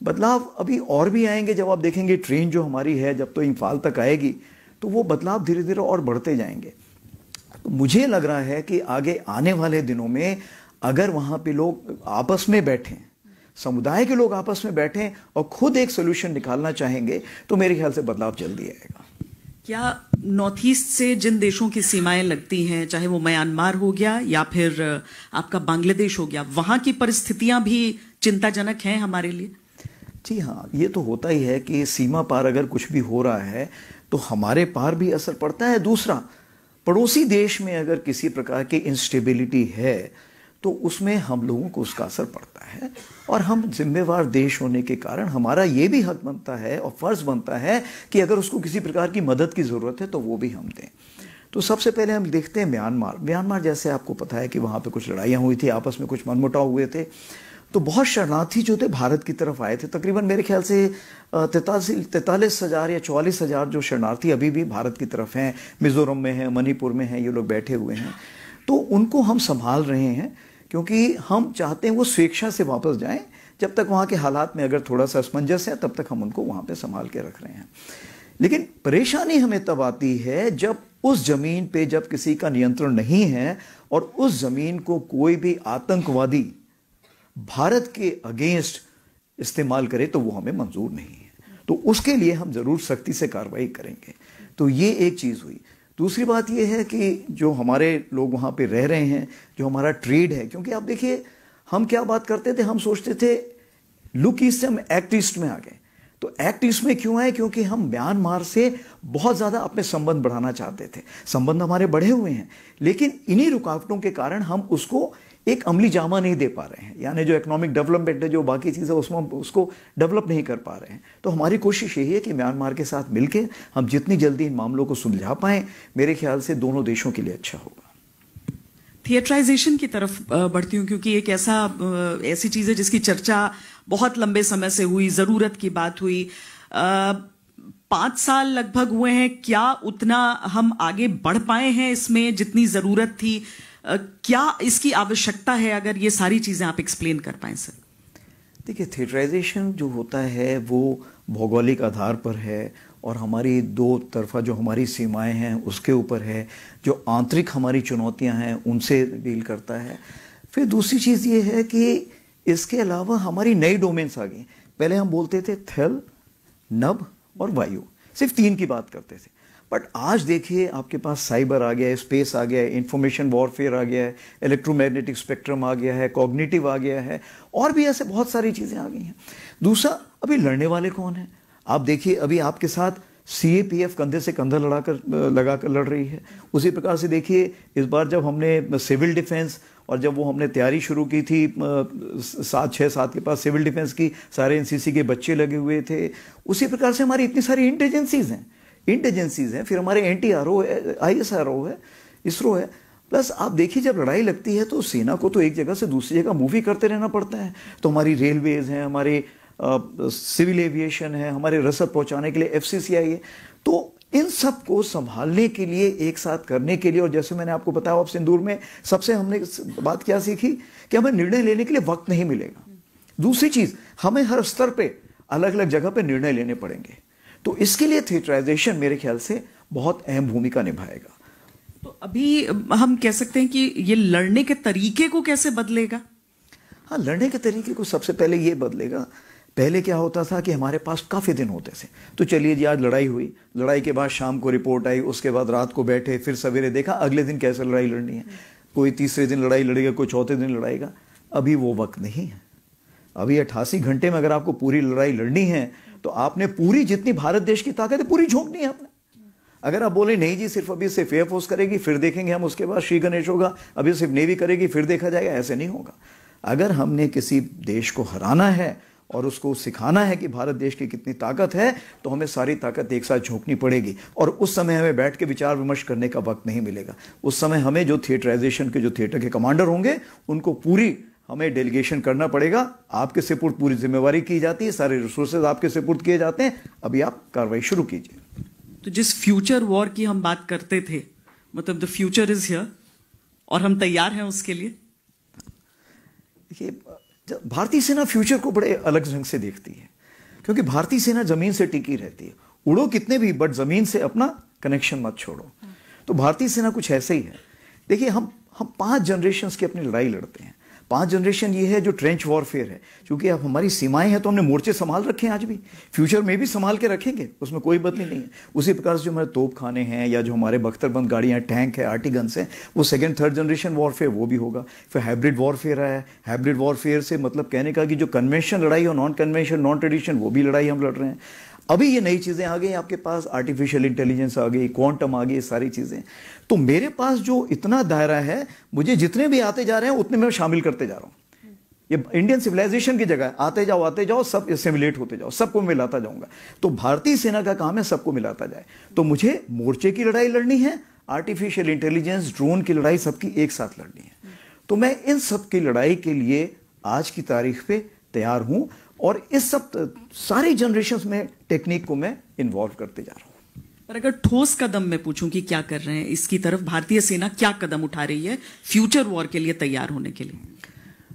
बदलाव अभी और भी आएंगे। जब आप देखेंगे ट्रेन जो हमारी है, जब तो इम्फाल तक आएगी तो वो बदलाव धीरे धीरे और बढ़ते जाएंगे। तो मुझे लग रहा है कि आगे आने वाले दिनों में अगर वहाँ पे लोग आपस में बैठें, समुदाय के लोग आपस में बैठें और खुद एक सोल्यूशन निकालना चाहेंगे, तो मेरे ख्याल से बदलाव जल्दी आएगा। क्या नॉर्थ ईस्ट से जिन देशों की सीमाएं लगती हैं, चाहे वो म्यांमार हो गया या फिर आपका बांग्लादेश हो गया, वहां की परिस्थितियां भी चिंताजनक हैं हमारे लिए? जी हाँ, ये तो होता ही है कि सीमा पार अगर कुछ भी हो रहा है तो हमारे पार भी असर पड़ता है। दूसरा, पड़ोसी देश में अगर किसी प्रकार की इंस्टेबिलिटी है तो उसमें हम लोगों को उसका असर पड़ता है, और हम जिम्मेवार देश होने के कारण हमारा ये भी हक बनता है और फर्ज बनता है कि अगर उसको किसी प्रकार की मदद की ज़रूरत है तो वो भी हम दें। तो सबसे पहले हम देखते हैं म्यांमार जैसे आपको पता है कि वहाँ पे कुछ लड़ाइयाँ हुई थी, आपस में कुछ मनमुटाव हुए थे, तो बहुत शरणार्थी जो थे भारत की तरफ आए थे। तकरीबन मेरे ख्याल से 43,000 या 44,000 जो शरणार्थी अभी भी भारत की तरफ हैं, मिज़ोरम में हैं, मणिपुर में हैं, ये लोग बैठे हुए हैं। तो उनको हम संभाल रहे हैं क्योंकि हम चाहते हैं वो स्वेच्छा से वापस जाएं। जब तक वहाँ के हालात में अगर थोड़ा सा असमंजस है तब तक हम उनको वहाँ पे संभाल के रख रहे हैं। लेकिन परेशानी हमें तब आती है जब उस ज़मीन पे जब किसी का नियंत्रण नहीं है और उस ज़मीन को कोई भी आतंकवादी भारत के अगेंस्ट इस्तेमाल करे तो वो हमें मंजूर नहीं है। तो उसके लिए हम ज़रूर सख्ती से कार्रवाई करेंगे। तो ये एक चीज़ हुई। दूसरी बात ये है कि जो हमारे लोग वहाँ पे रह रहे हैं, जो हमारा ट्रेड है, क्योंकि आप देखिए हम क्या बात करते थे, हम सोचते थे लुक ईस्ट से हम एक्ट ईस्ट में आ गए। तो एक्ट ईस्ट में क्यों आए? क्योंकि हम म्यांमार से बहुत ज़्यादा अपने संबंध बढ़ाना चाहते थे। संबंध हमारे बढ़े हुए हैं, लेकिन इन्हीं रुकावटों के कारण हम उसको एक अमली जामा नहीं दे पा रहे हैं। यानी जो इकोनॉमिक डेवलपमेंट है, जो बाकी चीज़ें, उसमें उसको डेवलप नहीं कर पा रहे हैं। तो हमारी कोशिश यही है कि म्यांमार के साथ मिलके हम जितनी जल्दी इन मामलों को सुलझा पाएं, मेरे ख्याल से दोनों देशों के लिए अच्छा होगा। थिएटराइजेशन की तरफ बढ़ती हूँ, क्योंकि एक ऐसी चीज़ है जिसकी चर्चा बहुत लंबे समय से हुई, ज़रूरत की बात हुई। 5 साल लगभग हुए हैं, क्या उतना हम आगे बढ़ पाए हैं इसमें जितनी ज़रूरत थी? क्या इसकी आवश्यकता है? अगर ये सारी चीज़ें आप एक्सप्लेन कर पाएं सर। देखिए, थिएटराइजेशन जो होता है वो भौगोलिक आधार पर है और हमारी दो तरफा जो हमारी सीमाएं हैं उसके ऊपर है, जो आंतरिक हमारी चुनौतियां हैं उनसे डील करता है। फिर दूसरी चीज़ ये है कि इसके अलावा हमारी नई डोमेन्स आ गई। पहले हम बोलते थे थल, नभ और वायु, सिर्फ 3 की बात करते थे। बट आज देखिए आपके पास साइबर आ गया है, स्पेस आ गया है, इंफॉर्मेशन वॉरफेयर आ गया है, इलेक्ट्रोमैग्नेटिक स्पेक्ट्रम आ गया है, कॉग्निटिव आ गया है, और भी ऐसे बहुत सारी चीज़ें आ गई हैं। दूसरा, अभी लड़ने वाले कौन हैं? आप देखिए अभी आपके साथ CAPF कंधे से कंधा लगाकर लड़ रही है। उसी प्रकार से देखिए इस बार जब हमने सिविल डिफेंस और जब वो हमने तैयारी शुरू की थी 6-7 के पास सिविल डिफेंस की, सारे NCC के बच्चे लगे हुए थे। उसी प्रकार से हमारी इतनी सारी इंटेलिजेंसीज हैं, फिर हमारे NTRO है, ISRO है, इसरो है। प्लस आप देखिए जब लड़ाई लगती है तो सेना को तो एक जगह से दूसरी जगह मूव ही करते रहना पड़ता है। तो हमारी रेलवेज हैं, हमारे सिविल एविएशन है, हमारे रसद पहुंचाने के लिए FCCI है। तो इन सब को संभालने के लिए, एक साथ करने के लिए, और जैसे मैंने आपको बताया अब सिंदूर में सबसे हमने बात क्या सीखी कि हमें निर्णय लेने के लिए वक्त नहीं मिलेगा। दूसरी चीज, हमें हर स्तर पे अलग अलग जगह पे निर्णय लेने पड़ेंगे। तो इसके लिए थिएटराइजेशन मेरे ख्याल से बहुत अहम भूमिका निभाएगा। तो अभी हम कह सकते हैं कि ये लड़ने के तरीके को कैसे बदलेगा? हाँ, लड़ने के तरीके को सबसे पहले ये बदलेगा। पहले क्या होता था कि हमारे पास काफ़ी दिन होते थे, तो चलिए जी आज लड़ाई हुई, लड़ाई के बाद शाम को रिपोर्ट आई, उसके बाद रात को बैठे, फिर सवेरे देखा अगले दिन कैसे लड़ाई लड़नी है। कोई तीसरे दिन लड़ाई लड़ेगा, कोई चौथे दिन लड़ाएगा। अभी वो वक्त नहीं है। अभी 88 घंटे में अगर आपको पूरी लड़ाई लड़नी है तो आपने पूरी जितनी भारत देश की ताकत है पूरी झोंकनी है आपने। अगर आप बोले नहीं जी सिर्फ अभी सिर्फ एयरफोर्स करेगी फिर देखेंगे हम, उसके बाद श्री गणेश होगा, अभी सिर्फ नेवी करेगी फिर देखा जाएगा, ऐसे नहीं होगा। अगर हमने किसी देश को हराना है और उसको सिखाना है कि भारत देश की कितनी ताकत है, तो हमें सारी ताकत एक साथ झोंकनी पड़ेगी। और उस समय हमें बैठ के विचार विमर्श करने का वक्त नहीं मिलेगा। उस समय हमें जो थिएटराइजेशन के जो थिएटर के कमांडर होंगे उनको पूरी हमें डेलीगेशन करना पड़ेगा। आपके सुपुर्द पूरी जिम्मेवारी की जाती है, सारे रिसोर्सेज आपके सुपुर्द किए जाते हैं, अभी आप कार्रवाई शुरू कीजिए। तो जिस फ्यूचर वॉर की हम बात करते थे, मतलब द फ्यूचर इज हियर, और हम तैयार हैं उसके लिए। देखिए, भारतीय सेना फ्यूचर को बड़े अलग ढंग से देखती है, क्योंकि भारतीय सेना जमीन से टिकी रहती है। उड़ो कितने भी, बट जमीन से अपना कनेक्शन मत छोड़ो। तो भारतीय सेना कुछ ऐसे ही है। देखिए, हम 5 जनरेशन्स की अपनी लड़ाई लड़ते हैं। 5 जनरेशन ये है जो ट्रेंच वॉरफेयर है, क्योंकि अब हमारी सीमाएं हैं तो हमने मोर्चे संभाल रखे हैं, आज भी फ्यूचर में भी संभाल के रखेंगे, उसमें कोई बदली नहीं है। उसी प्रकार से जो हमारे तोप खाने हैं या जो हमारे बख्तरबंद गाड़ियां, टैंक है, आर्टिगन्स हैं, वो 2nd 3rd जनरेशन वॉरफेयर वो भी होगा। फिर हाइब्रिड वॉरफेयर है। हाइब्रिड वॉरफेयर से मतलब कहने का कि जो कन्वेंशन लड़ाई और नॉन कन्वेंशन, नॉन ट्रेडिशन, वो भी लड़ाई हम लड़ रहे हैं। अभी ये नई चीजें आ गई आपके पास, आर्टिफिशियल इंटेलिजेंस आ गई, क्वांटम आ गई, सारी चीजें। तो मेरे पास जो इतना दायरा है, मुझे जितने भी आते जा रहे हैं उतने मैं शामिल करते जा रहा हूं। ये इंडियन सिविलाइजेशन की जगह, आते जाओ, सब एसिमिलेट होते जाओ, सबको मिलाता जाऊंगा। तो भारतीय सेना का काम है सबको मिलाता जाए। तो मुझे मोर्चे की लड़ाई लड़नी है, आर्टिफिशियल इंटेलिजेंस, ड्रोन की लड़ाई सबकी एक साथ लड़नी है। तो मैं इन सब की लड़ाई के लिए आज की तारीख पे तैयार हूं, और इस सब सारी जनरेशन्स में टेक्निक को मैं इन्वॉल्व करते जा रहा हूं। पर अगर ठोस कदम मैं पूछूं कि क्या कर रहे हैं इसकी तरफ भारतीय सेना, क्या कदम उठा रही है फ्यूचर वॉर के लिए तैयार होने के लिए?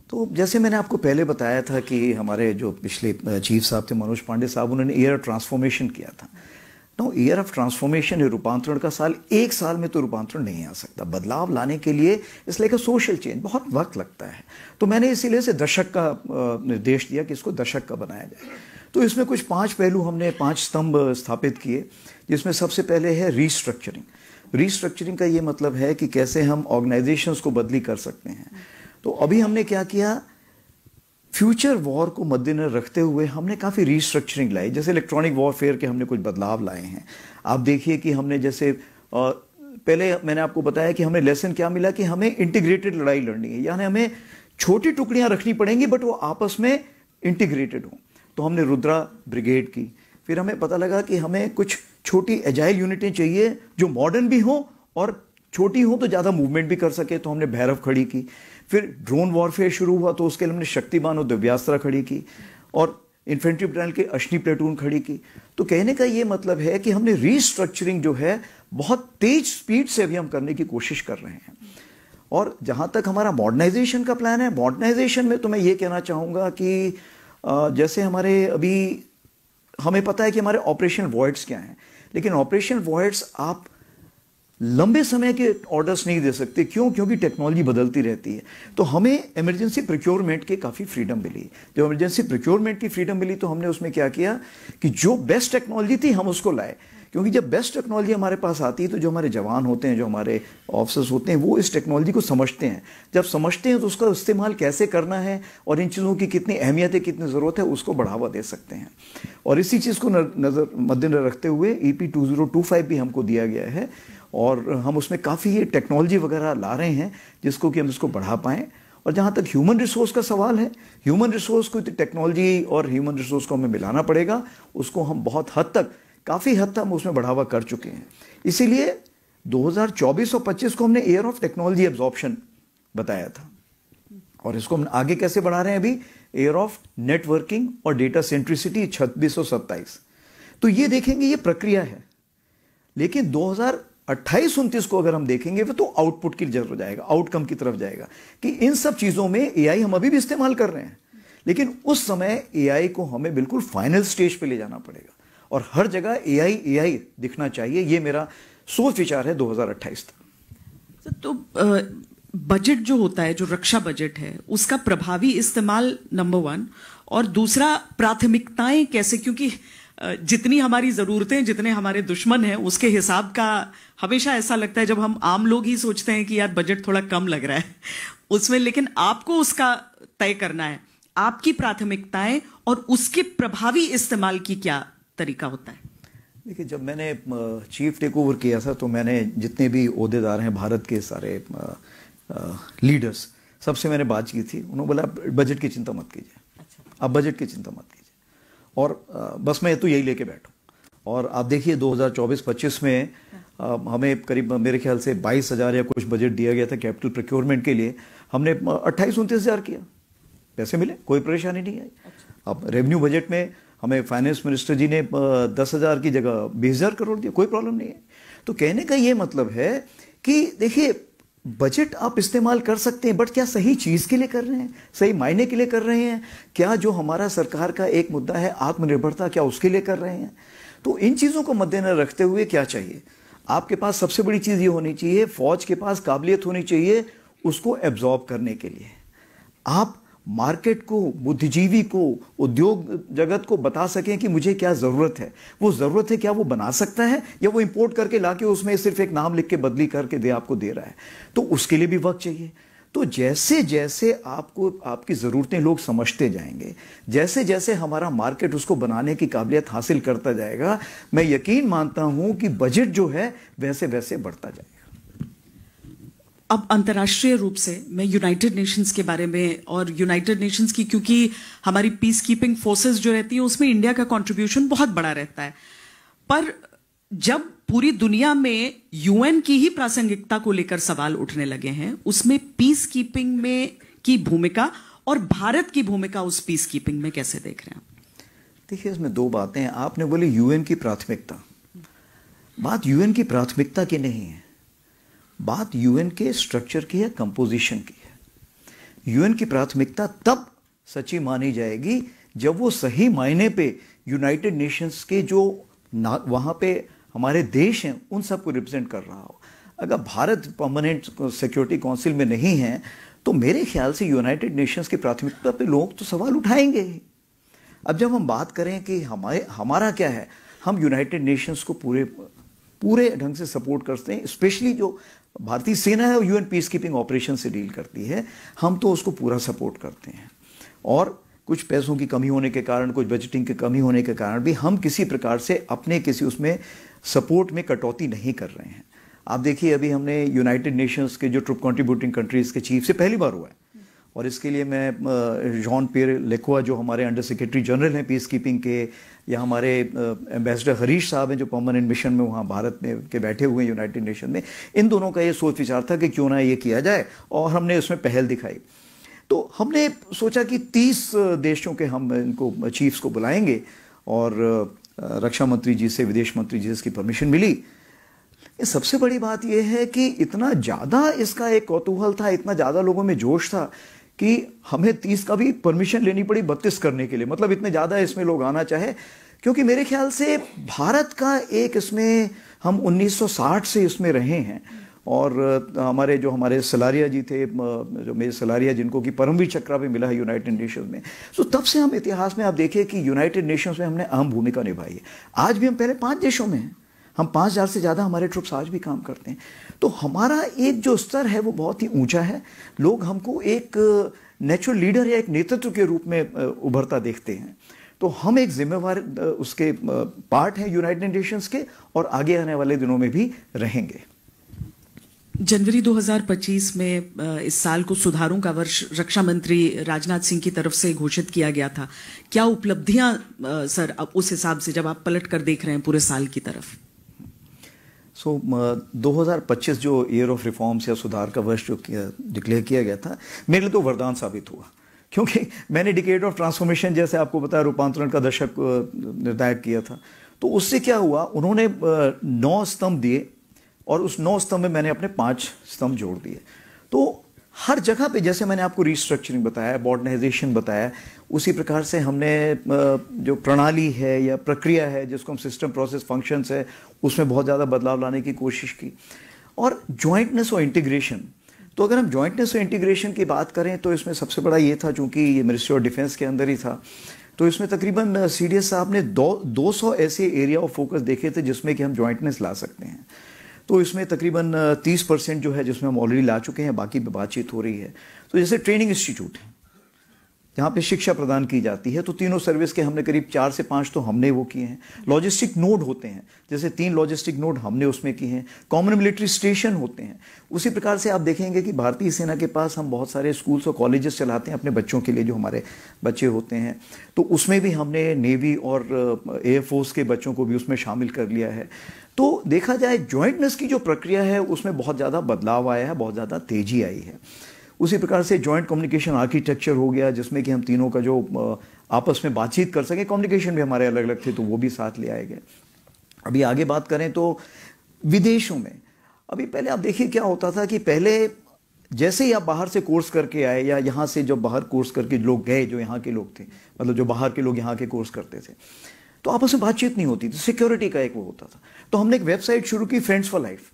तो जैसे मैंने आपको पहले बताया था कि हमारे जो पिछले चीफ साहब थे मनोज पांडे साहब, उन्होंने ईयर ऑफ ट्रांसफॉर्मेशन किया था। नो, ईयर ऑफ ट्रांसफॉर्मेशन, रूपांतरण का साल, एक साल में तो रूपांतरण नहीं आ सकता। बदलाव लाने के लिए इसलिए कि सोशल चेंज बहुत वक्त लगता है। तो मैंने इसीलिए से दशक का निर्देश दिया कि इसको दशक का बनाया जाए। तो इसमें कुछ 5 पहलू हमने, 5 स्तंभ स्थापित किए, जिसमें सबसे पहले है रीस्ट्रक्चरिंग। रीस्ट्रक्चरिंग का ये मतलब है कि कैसे हम ऑर्गेनाइजेशंस को बदली कर सकते हैं। तो अभी हमने क्या किया, फ्यूचर वॉर को मद्देनजर रखते हुए हमने काफ़ी रीस्ट्रक्चरिंग लाई। जैसे इलेक्ट्रॉनिक वॉरफेयर के हमने कुछ बदलाव लाए हैं। आप देखिए कि हमने जैसे पहले मैंने आपको बताया कि हमें लेसन क्या मिला कि हमें इंटीग्रेटेड लड़ाई लड़नी है, यानी हमें छोटी टुकड़ियां रखनी पड़ेंगी बट वो आपस में इंटीग्रेटेड हो। तो हमने रुद्रा ब्रिगेड की। फिर हमें पता लगा कि हमें कुछ छोटी एजाइल यूनिटें चाहिए जो मॉडर्न भी हो और छोटी हो तो ज़्यादा मूवमेंट भी कर सके, तो हमने भैरव खड़ी की। फिर ड्रोन वॉरफेयर शुरू हुआ तो उसके लिए हमने शक्तिमान और दिव्यास्त्रा खड़ी की, और इन्फेंट्री बटालियन के अश्नी प्लेटून खड़ी की। तो कहने का ये मतलब है कि हमने रीस्ट्रक्चरिंग जो है बहुत तेज स्पीड से अभी हम करने की कोशिश कर रहे हैं। और जहाँ तक हमारा मॉडर्नाइजेशन का प्लान है, मॉडर्नाइजेशन में तो मैं ये कहना चाहूँगा कि जैसे हमारे अभी हमें पता है कि हमारे ऑपरेशनल वॉइड्स क्या हैं, लेकिन ऑपरेशनल वॉइड्स आप लंबे समय के ऑर्डर्स नहीं दे सकते। क्यों? क्योंकि टेक्नोलॉजी बदलती रहती है। तो हमें इमरजेंसी प्रोक्योरमेंट की काफ़ी फ्रीडम मिली। जो इमरजेंसी प्रोक्योरमेंट की फ्रीडम मिली तो हमने उसमें क्या किया कि जो बेस्ट टेक्नोलॉजी थी हम उसको लाए, क्योंकि जब बेस्ट टेक्नोलॉजी हमारे पास आती है तो जो हमारे जवान होते हैं, जो हमारे ऑफिसर्स होते हैं, वो इस टेक्नोलॉजी को समझते हैं। जब समझते हैं तो उसका इस्तेमाल कैसे करना है और इन चीज़ों की कितनी अहमियत है, कितनी ज़रूरत है, उसको बढ़ावा दे सकते हैं। और इसी चीज़ को मद्देनजर रखते हुए EP 2025 भी हमको दिया गया है, और हम उसमें काफ़ी ये टेक्नोलॉजी वगैरह ला रहे हैं जिसको कि हम इसको बढ़ा पाएँ। और जहाँ तक ह्यूमन रिसोर्स का सवाल है, ह्यूमन रिसोर्स को टेक्नोलॉजी और ह्यूमन रिसोर्स को हमें मिलाना पड़ेगा। उसको हम बहुत हद तक, काफ़ी हद तक हम उसमें बढ़ावा कर चुके हैं। इसीलिए 2024 और 25 को हमने ईयर ऑफ टेक्नोलॉजी एब्जॉर्प्शन बताया था, और इसको हम आगे कैसे बढ़ा रहे हैं अभी, ईयर ऑफ नेटवर्किंग और डेटा सेंट्रिसिटी 26 और 27। तो ये देखेंगे, ये प्रक्रिया है। लेकिन 2028-29 को अगर हम देखेंगे तो आउटपुट की तरफ जाएगा, आउटकम की तरफ जाएगा कि इन सब चीजों में एआई हम अभी भी इस्तेमाल कर रहे हैं, लेकिन उस समय एआई को हमें बिल्कुल फाइनल स्टेज पे ले जाना पड़ेगा और हर जगह एआई एआई दिखना चाहिए। ये मेरा सोच विचार है 2028 तक। तो बजट जो होता है, जो रक्षा बजट है, उसका प्रभावी इस्तेमाल नंबर 1, और दूसरा प्राथमिकताएं कैसे, क्योंकि जितनी हमारी जरूरतें, जितने हमारे दुश्मन हैं, उसके हिसाब का हमेशा ऐसा लगता है जब हम आम लोग ही सोचते हैं कि यार बजट थोड़ा कम लग रहा है उसमें, लेकिन आपको उसका तय करना है, आपकी प्राथमिकताएं और उसके प्रभावी इस्तेमाल की क्या तरीका होता है। देखिए, जब मैंने चीफ टेक ओवर किया था तो मैंने जितने भी ओहदेदार हैं भारत के सारे लीडर्स, सबसे मैंने बात की थी। उन्होंने बोला बजट की चिंता मत कीजिए, आप बजट की चिंता मत कीजिए, और बस मैं तो यही लेके बैठूं। और आप देखिए 2024-25 में हमें करीब मेरे ख्याल से 22,000 या कुछ बजट दिया गया था कैपिटल प्रोक्योरमेंट के लिए। हमने 28-29,000 किया, पैसे मिले, कोई परेशानी नहीं आई। अब रेवेन्यू बजट में हमें फाइनेंस मिनिस्टर जी ने 10,000 की जगह 20,000 करोड़ दिया, कोई प्रॉब्लम नहीं है। तो कहने का ये मतलब है कि देखिए, बजट आप इस्तेमाल कर सकते हैं, बट क्या सही चीज के लिए कर रहे हैं, सही मायने के लिए कर रहे हैं? क्या जो हमारा सरकार का एक मुद्दा है आत्मनिर्भरता, क्या उसके लिए कर रहे हैं? तो इन चीजों को मद्देनजर रखते हुए क्या चाहिए, आपके पास सबसे बड़ी चीज ये होनी चाहिए, फौज के पास काबिलियत होनी चाहिए उसको एब्जॉर्ब करने के लिए। आप मार्केट को, बुद्धिजीवी को, उद्योग जगत को बता सकें कि मुझे क्या जरूरत है, वो जरूरत है क्या वो बना सकता है, या वो इंपोर्ट करके लाके उसमें सिर्फ एक नाम लिख के बदली करके दे आपको दे रहा है। तो उसके लिए भी वक्त चाहिए। तो जैसे जैसे आपको आपकी जरूरतें लोग समझते जाएंगे, जैसे जैसे हमारा मार्केट उसको बनाने की काबिलियत हासिल करता जाएगा, मैं यकीन मानता हूं कि बजट जो है वैसे वैसे बढ़ता जाएगा। अब अंतर्राष्ट्रीय रूप से मैं यूनाइटेड नेशंस के बारे में, और यूनाइटेड नेशंस की, क्योंकि हमारी पीस कीपिंग फोर्सेस जो रहती हैं उसमें इंडिया का कंट्रीब्यूशन बहुत बड़ा रहता है, पर जब पूरी दुनिया में यूएन की ही प्रासंगिकता को लेकर सवाल उठने लगे हैं, उसमें पीस कीपिंग में की भूमिका और भारत की भूमिका उस पीस कीपिंग में कैसे देख रहे हैं आप? देखिए, इसमें दो बातें हैं। आपने बोली यूएन की प्राथमिकता, बात यूएन की प्राथमिकता की नहीं है, बात यूएन के स्ट्रक्चर की है, कंपोजिशन की है। यूएन की प्राथमिकता तब सच्ची मानी जाएगी जब वो सही मायने पे यूनाइटेड नेशंस के जो वहां पे हमारे देश हैं उन सबको रिप्रेजेंट कर रहा हो। अगर भारत परमानेंट सिक्योरिटी काउंसिल में नहीं है तो मेरे ख्याल से यूनाइटेड नेशंस की प्राथमिकता पे लोग तो सवाल उठाएंगे ही। अब जब हम बात करें कि हमारा क्या है, हम यूनाइटेड नेशंस को पूरे ढंग से सपोर्ट करते हैं, स्पेशली जो भारतीय सेना है यूएन पीस कीपिंग ऑपरेशन से डील करती है, हम तो उसको पूरा सपोर्ट करते हैं। और कुछ पैसों की कमी होने के कारण, कुछ बजटिंग की कमी होने के कारण भी हम किसी प्रकार से अपने किसी उसमें सपोर्ट में कटौती नहीं कर रहे हैं। आप देखिए, अभी हमने यूनाइटेड नेशंस के जो ट्रुप कंट्रीब्यूटिंग कंट्रीज के चीफ से पहली बार हुआ है, और इसके लिए मैं जॉन पियर लेक्वा जो हमारे अंडर सेक्रेटरी जनरल हैं पीस कीपिंग के, या हमारे एम्बेसडर हरीश साहब हैं जो परमानेंट मिशन में वहाँ भारत में के बैठे हुए हैं यूनाइटेड नेशन में, इन दोनों का ये सोच विचार था कि क्यों ना ये किया जाए, और हमने उसमें पहल दिखाई। तो हमने सोचा कि 30 देशों के हम इनको चीफ्स को बुलाएंगे, और रक्षा मंत्री जी से, विदेश मंत्री जी से इसकी परमिशन मिली। ये सबसे बड़ी बात यह है कि इतना ज़्यादा इसका एक कौतूहल था, इतना ज़्यादा लोगों में जोश था कि हमें 30 का भी परमिशन लेनी पड़ी 32 करने के लिए। मतलब इतने ज़्यादा इसमें लोग आना चाहे, क्योंकि मेरे ख्याल से भारत का एक इसमें, हम 1960 से इसमें रहे हैं, और हमारे सलारिया जी थे, जो मेरे सलारिया जिनको कि परमवीर चक्र भी मिला है यूनाइटेड नेशंस में। तो तब से हम इतिहास में आप देखिए कि यूनाइटेड नेशंस में हमने अहम भूमिका निभाई है। आज भी हम पहले 5 देशों में हैं, हम 5,000 से ज़्यादा हमारे ट्रुप्स आज भी काम करते हैं। तो हमारा एक जो स्तर है वो बहुत ही ऊंचा है। लोग हमको एक नेचुरल लीडर या एक नेतृत्व के रूप में उभरता देखते हैं। तो हम एक जिम्मेवार उसके पार्ट हैं यूनाइटेड नेशंस के, और आगे आने वाले दिनों में भी रहेंगे। जनवरी 2025 में इस साल को सुधारों का वर्ष रक्षा मंत्री राजनाथ सिंह की तरफ से घोषित किया गया था। क्या उपलब्धियां सर उस हिसाब से जब आप पलट कर देख रहे हैं पूरे साल की तरफ? 2025 जो ईयर ऑफ रिफॉर्म्स या सुधार का वर्ष जो डिक्लेयर किया गया था, मेरे लिए तो वरदान साबित हुआ, क्योंकि मैंने डिकेड ऑफ ट्रांसफॉर्मेशन, जैसे आपको पता है, रूपांतरण का दशक निर्धारित किया था। तो उससे क्या हुआ, उन्होंने 9 स्तंभ दिए और उस 9 स्तंभ में मैंने अपने 5 स्तंभ जोड़ दिए। तो हर जगह पे जैसे मैंने आपको रिस्ट्रक्चरिंग बताया, मॉडर्नाइजेशन बताया, उसी प्रकार से हमने जो प्रणाली है या प्रक्रिया है जिसको हम सिस्टम प्रोसेस फंक्शंस है उसमें बहुत ज़्यादा बदलाव लाने की कोशिश की। और जॉइंटनेस और इंटीग्रेशन, तो अगर हम जॉइंटनेस और इंटीग्रेशन की बात करें तो इसमें सबसे बड़ा ये था, चूंकि ये मिनिस्ट्री ऑफ डिफेंस के अंदर ही था, तो इसमें तकरीबन सीडीएस साहब ने 200 ऐसे एरिया ऑफ फोकस देखे थे जिसमें कि हम जॉइंटनेस ला सकते हैं। तो इसमें तकरीबन 30% जो है जिसमें हम ऑलरेडी ला चुके हैं, बाकी पे बातचीत हो रही है। तो जैसे ट्रेनिंग इंस्टीट्यूट है जहाँ पे शिक्षा प्रदान की जाती है, तो तीनों सर्विस के हमने करीब 4 से 5 तो हमने वो किए हैं। लॉजिस्टिक नोड होते हैं, जैसे 3 लॉजिस्टिक नोड हमने उसमें किए हैं। कॉमन मिलिट्री स्टेशन होते हैं। उसी प्रकार से आप देखेंगे कि भारतीय सेना के पास हम बहुत सारे स्कूल्स और कॉलेजेस चलाते हैं अपने बच्चों के लिए, जो हमारे बच्चे होते हैं, तो उसमें भी हमने नेवी और एयरफोर्स के बच्चों को भी उसमें शामिल कर लिया है। तो देखा जाए जॉइंटनेस की जो प्रक्रिया है उसमें बहुत ज़्यादा बदलाव आया है, बहुत ज़्यादा तेजी आई है। उसी प्रकार से जॉइंट कम्युनिकेशन आर्किटेक्चर हो गया जिसमें कि हम तीनों का जो आपस में बातचीत कर सकें, कम्युनिकेशन भी हमारे अलग अलग थे तो वो भी साथ ले आए गए। अभी आगे बात करें तो विदेशों में, अभी पहले आप देखिए क्या होता था कि पहले जैसे ही आप बाहर से कोर्स करके आए या यहाँ से जब बाहर कोर्स करके लोग गए, जो यहाँ के लोग थे, मतलब जो बाहर के लोग यहाँ के कोर्स करते थे, तो आपस में बातचीत नहीं होती थी, सिक्योरिटी का एक वो होता था। तो हमने एक वेबसाइट शुरू की, फ्रेंड्स फॉर लाइफ।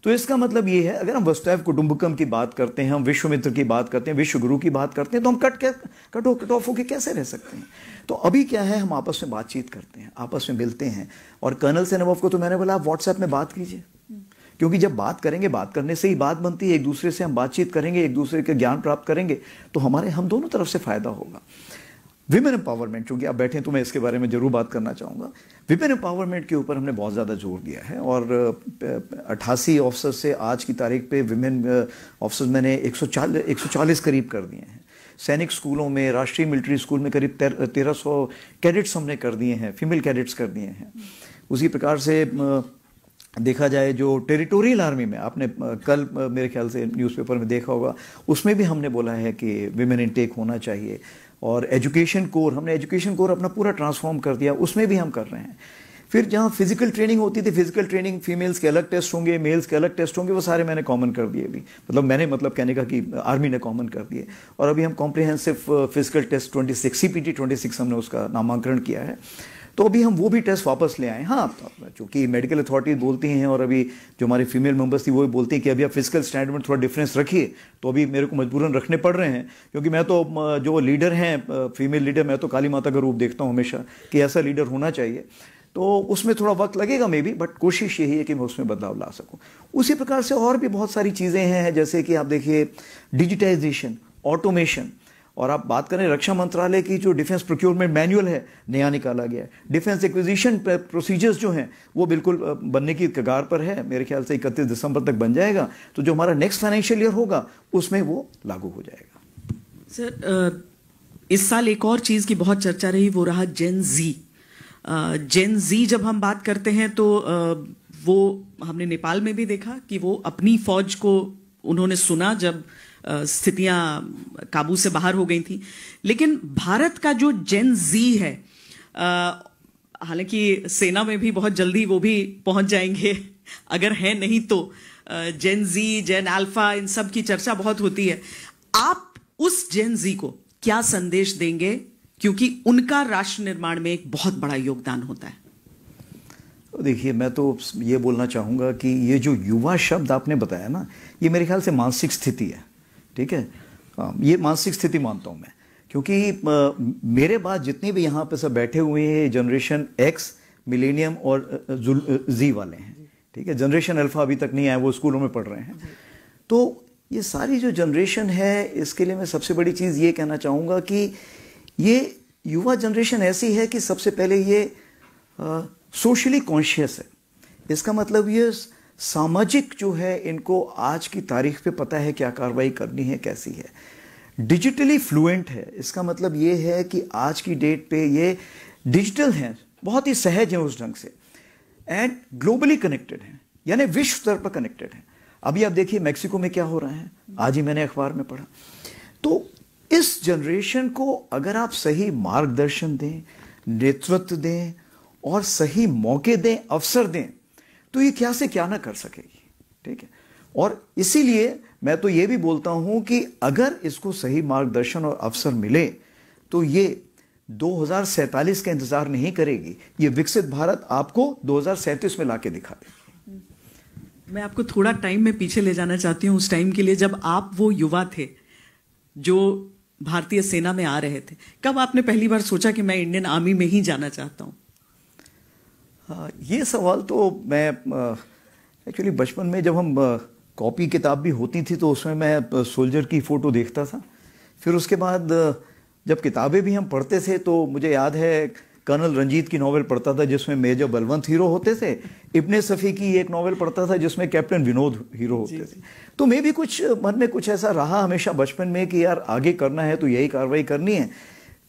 तो इसका मतलब ये है, अगर हम वसुधैव कुटुंबकम की बात करते हैं, हम विश्वामित्र की बात करते हैं, विश्व गुरु की बात करते हैं, तो हम कट ऑफ होकर कैसे रह सकते हैं? तो अभी क्या है, हम आपस में बातचीत करते हैं, आपस में मिलते हैं। और कर्नल से नवाब को तो मैंने बोला आप व्हाट्सएप में बात कीजिए, क्योंकि जब बात करेंगे, बात करने से ही बात बनती है। एक दूसरे से हम बातचीत करेंगे, एक दूसरे के ज्ञान प्राप्त करेंगे, तो हम दोनों तरफ से फायदा होगा। विमेन एम्पावरमेंट, चूंकि आप बैठे हैं तो मैं इसके बारे में जरूर बात करना चाहूँगा। विमेन एम्पावरमेंट के ऊपर हमने बहुत ज़्यादा जोर दिया है और 88 ऑफिसर से आज की तारीख पे विमेन ऑफिसर्स मैंने 140 करीब कर दिए हैं। सैनिक स्कूलों में, राष्ट्रीय मिलिट्री स्कूल में करीब 1300 कैडेट्स हमने कर दिए हैं, फीमेल कैडेट्स कर दिए हैं। उसी प्रकार से देखा जाए जो टेरिटोरियल आर्मी में, आपने कल मेरे ख्याल से न्यूज़पेपर में देखा होगा, उसमें भी हमने बोला है कि विमेन इनटेक होना चाहिए। और एजुकेशन कोर, हमने एजुकेशन कोर अपना पूरा ट्रांसफॉर्म कर दिया, उसमें भी हम कर रहे हैं। फिर जहाँ फिजिकल ट्रेनिंग होती थी, फिजिकल ट्रेनिंग फीमेल्स के अलग टेस्ट होंगे, मेल्स के अलग टेस्ट होंगे, वो सारे मैंने कॉमन कर दिए भी। मतलब कहने का कि आर्मी ने कॉमन कर दिए। और अभी हम कॉम्प्रिहेंसिव फिजिकल टेस्ट 26 CPT 26 हमने उसका नामांकन किया है। तो अभी हम वो भी टेस्ट वापस ले आए। हाँ, चूंकि मेडिकल अथॉरिटी बोलती हैं और अभी जो हमारी फीमेल मेंबर्स थी वो भी बोलती हैं कि अभी आप फिजिकल स्टैंडर्ड में थोड़ा डिफरेंस रखिए, तो अभी मेरे को मजबूरन रखने पड़ रहे हैं, क्योंकि मैं तो जो लीडर हैं, फीमेल लीडर, मैं तो काली माता का रूप देखता हूँ हमेशा कि ऐसा लीडर होना चाहिए। तो उसमें थोड़ा वक्त लगेगा मे बी, बट कोशिश यही है कि मैं उसमें बदलाव ला सकूँ। उसी प्रकार से और भी बहुत सारी चीज़ें हैं, जैसे कि आप देखिए डिजिटाइजेशन, ऑटोमेशन। और आप बात करें रक्षा मंत्रालय की, जो डिफेंस प्रोक्योरमेंट मैनुअल है नया निकाला गया है। डिफेंस एक्विजिशन प्रोसीजर्स जो हैं वो बिल्कुल बनने की कगार पर है, मेरे ख्याल से 31 दिसंबर तक बन जाएगा। तो जो हमारा नेक्स्ट फाइनेंशियल ईयर होगा उसमें वो लागू हो जाएगा। सर, इस साल एक और चीज की बहुत चर्चा रही, वो रहा जेन जी। जब हम बात करते हैं तो वो हमने नेपाल में भी देखा कि वो अपनी फौज को उन्होंने सुना जब स्थितियां काबू से बाहर हो गई थी। लेकिन भारत का जो जेन जी है, हालांकि सेना में भी बहुत जल्दी वो भी पहुंच जाएंगे, अगर है नहीं तो जेन जी, जेन अल्फा, इन सब की चर्चा बहुत होती है। आप उस जेन जी को क्या संदेश देंगे, क्योंकि उनका राष्ट्र निर्माण में एक बहुत बड़ा योगदान होता है? देखिए, मैं तो ये बोलना चाहूँगा कि ये जो युवा शब्द आपने बताया ना, ये मेरे ख्याल से मानसिक स्थिति है। ठीक है, ये मानसिक स्थिति मानता हूँ मैं, क्योंकि मेरे बाद जितने भी यहाँ पे सब बैठे हुए हैं जनरेशन एक्स, मिलेनियम और जी वाले हैं। ठीक है, जनरेशन अल्फा अभी तक नहीं आया, वो स्कूलों में पढ़ रहे हैं। तो ये सारी जो जनरेशन है, इसके लिए मैं सबसे बड़ी चीज़ ये कहना चाहूँगा कि ये युवा जनरेशन ऐसी है कि सबसे पहले ये सोशली कॉन्शियस है। इसका मतलब ये सामाजिक जो है, इनको आज की तारीख पे पता है क्या कार्रवाई करनी है, कैसी है। डिजिटली फ्लुएंट है, इसका मतलब ये है कि आज की डेट पे ये डिजिटल हैं, बहुत ही सहज हैं उस ढंग से, एंड ग्लोबली कनेक्टेड हैं, यानी विश्व स्तर पर कनेक्टेड हैं। अभी आप देखिए मैक्सिको में क्या हो रहा है, आज ही मैंने अखबार में पढ़ा। तो इस जनरेशन को अगर आप सही मार्गदर्शन दें, नेतृत्व दें और सही मौके दें, अवसर दें, तो ये क्या से क्या ना कर सकेगी। ठीक है, और इसीलिए मैं तो ये भी बोलता हूं कि अगर इसको सही मार्गदर्शन और अवसर मिले तो ये 2047 का इंतजार नहीं करेगी, ये विकसित भारत आपको 2037 में लाके दिखा देगी। मैं आपको थोड़ा टाइम में पीछे ले जाना चाहती हूँ, उस टाइम के लिए जब आप वो युवा थे जो भारतीय सेना में आ रहे थे। कब आपने पहली बार सोचा कि मैं इंडियन आर्मी में ही जाना चाहता हूँ? ये सवाल तो मैं एक्चुअली बचपन में जब हम कॉपी किताब भी होती थी तो उसमें मैं सोल्जर की फ़ोटो देखता था। फिर उसके बाद जब किताबें भी हम पढ़ते थे तो मुझे याद है कर्नल रंजीत की नॉवेल पढ़ता था जिसमें मेजर बलवंत हीरो होते थे, इब्ने सफ़ी की एक नॉवेल पढ़ता था जिसमें कैप्टन विनोद हीरो होते थे। तो मैं भी कुछ मन में कुछ ऐसा रहा हमेशा बचपन में कि यार आगे करना है तो यही कार्रवाई करनी है।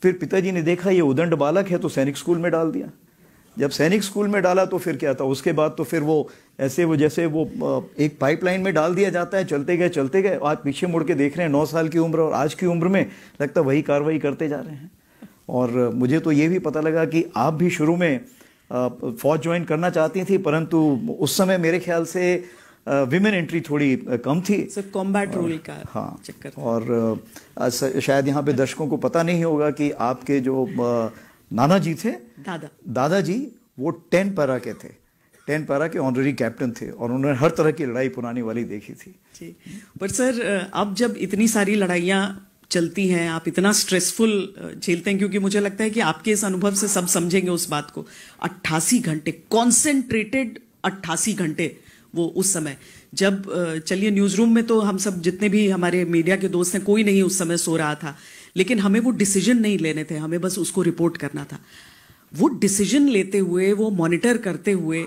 फिर पिताजी ने देखा ये उदंड बालक है तो सैनिक स्कूल में डाल दिया। जब सैनिक स्कूल में डाला तो फिर क्या था, उसके बाद तो फिर वो ऐसे वो जैसे वो एक पाइपलाइन में डाल दिया जाता है, चलते गए। आज पीछे मुड़ के देख रहे हैं 9 साल की उम्र और आज की उम्र में लगता वही कार्रवाई करते जा रहे हैं। और मुझे तो ये भी पता लगा कि आप भी शुरू में फौज ज्वाइन करना चाहती थी, परंतु उस समय मेरे ख्याल से विमेन एंट्री थोड़ी कम थी, कॉम्बैट रूल का हाँ चक्कर। और शायद यहाँ पे दर्शकों को पता नहीं होगा कि आपके जो नाना जी थे, दादाजी, वो 10 पैरा के थे, 10 पैरा के ऑनररी कैप्टन थे और उन्होंने हर तरह की लड़ाई पुरानी वाली देखी थी जी। पर सर अब जब इतनी सारी लड़ाइयाँ चलती हैं, आप इतना स्ट्रेसफुल झेलते हैं, क्योंकि मुझे लगता है कि आपके इस अनुभव से सब समझेंगे उस बात को। 88 घंटे कॉन्सेंट्रेटेड 88 घंटे वो उस समय जब चलिए न्यूज रूम में तो हम सब जितने भी हमारे मीडिया के दोस्त हैं कोई नहीं उस समय सो रहा था, लेकिन हमें वो डिसीजन नहीं लेने थे, हमें बस उसको रिपोर्ट करना था। वो डिसीजन लेते हुए, वो मॉनिटर करते हुए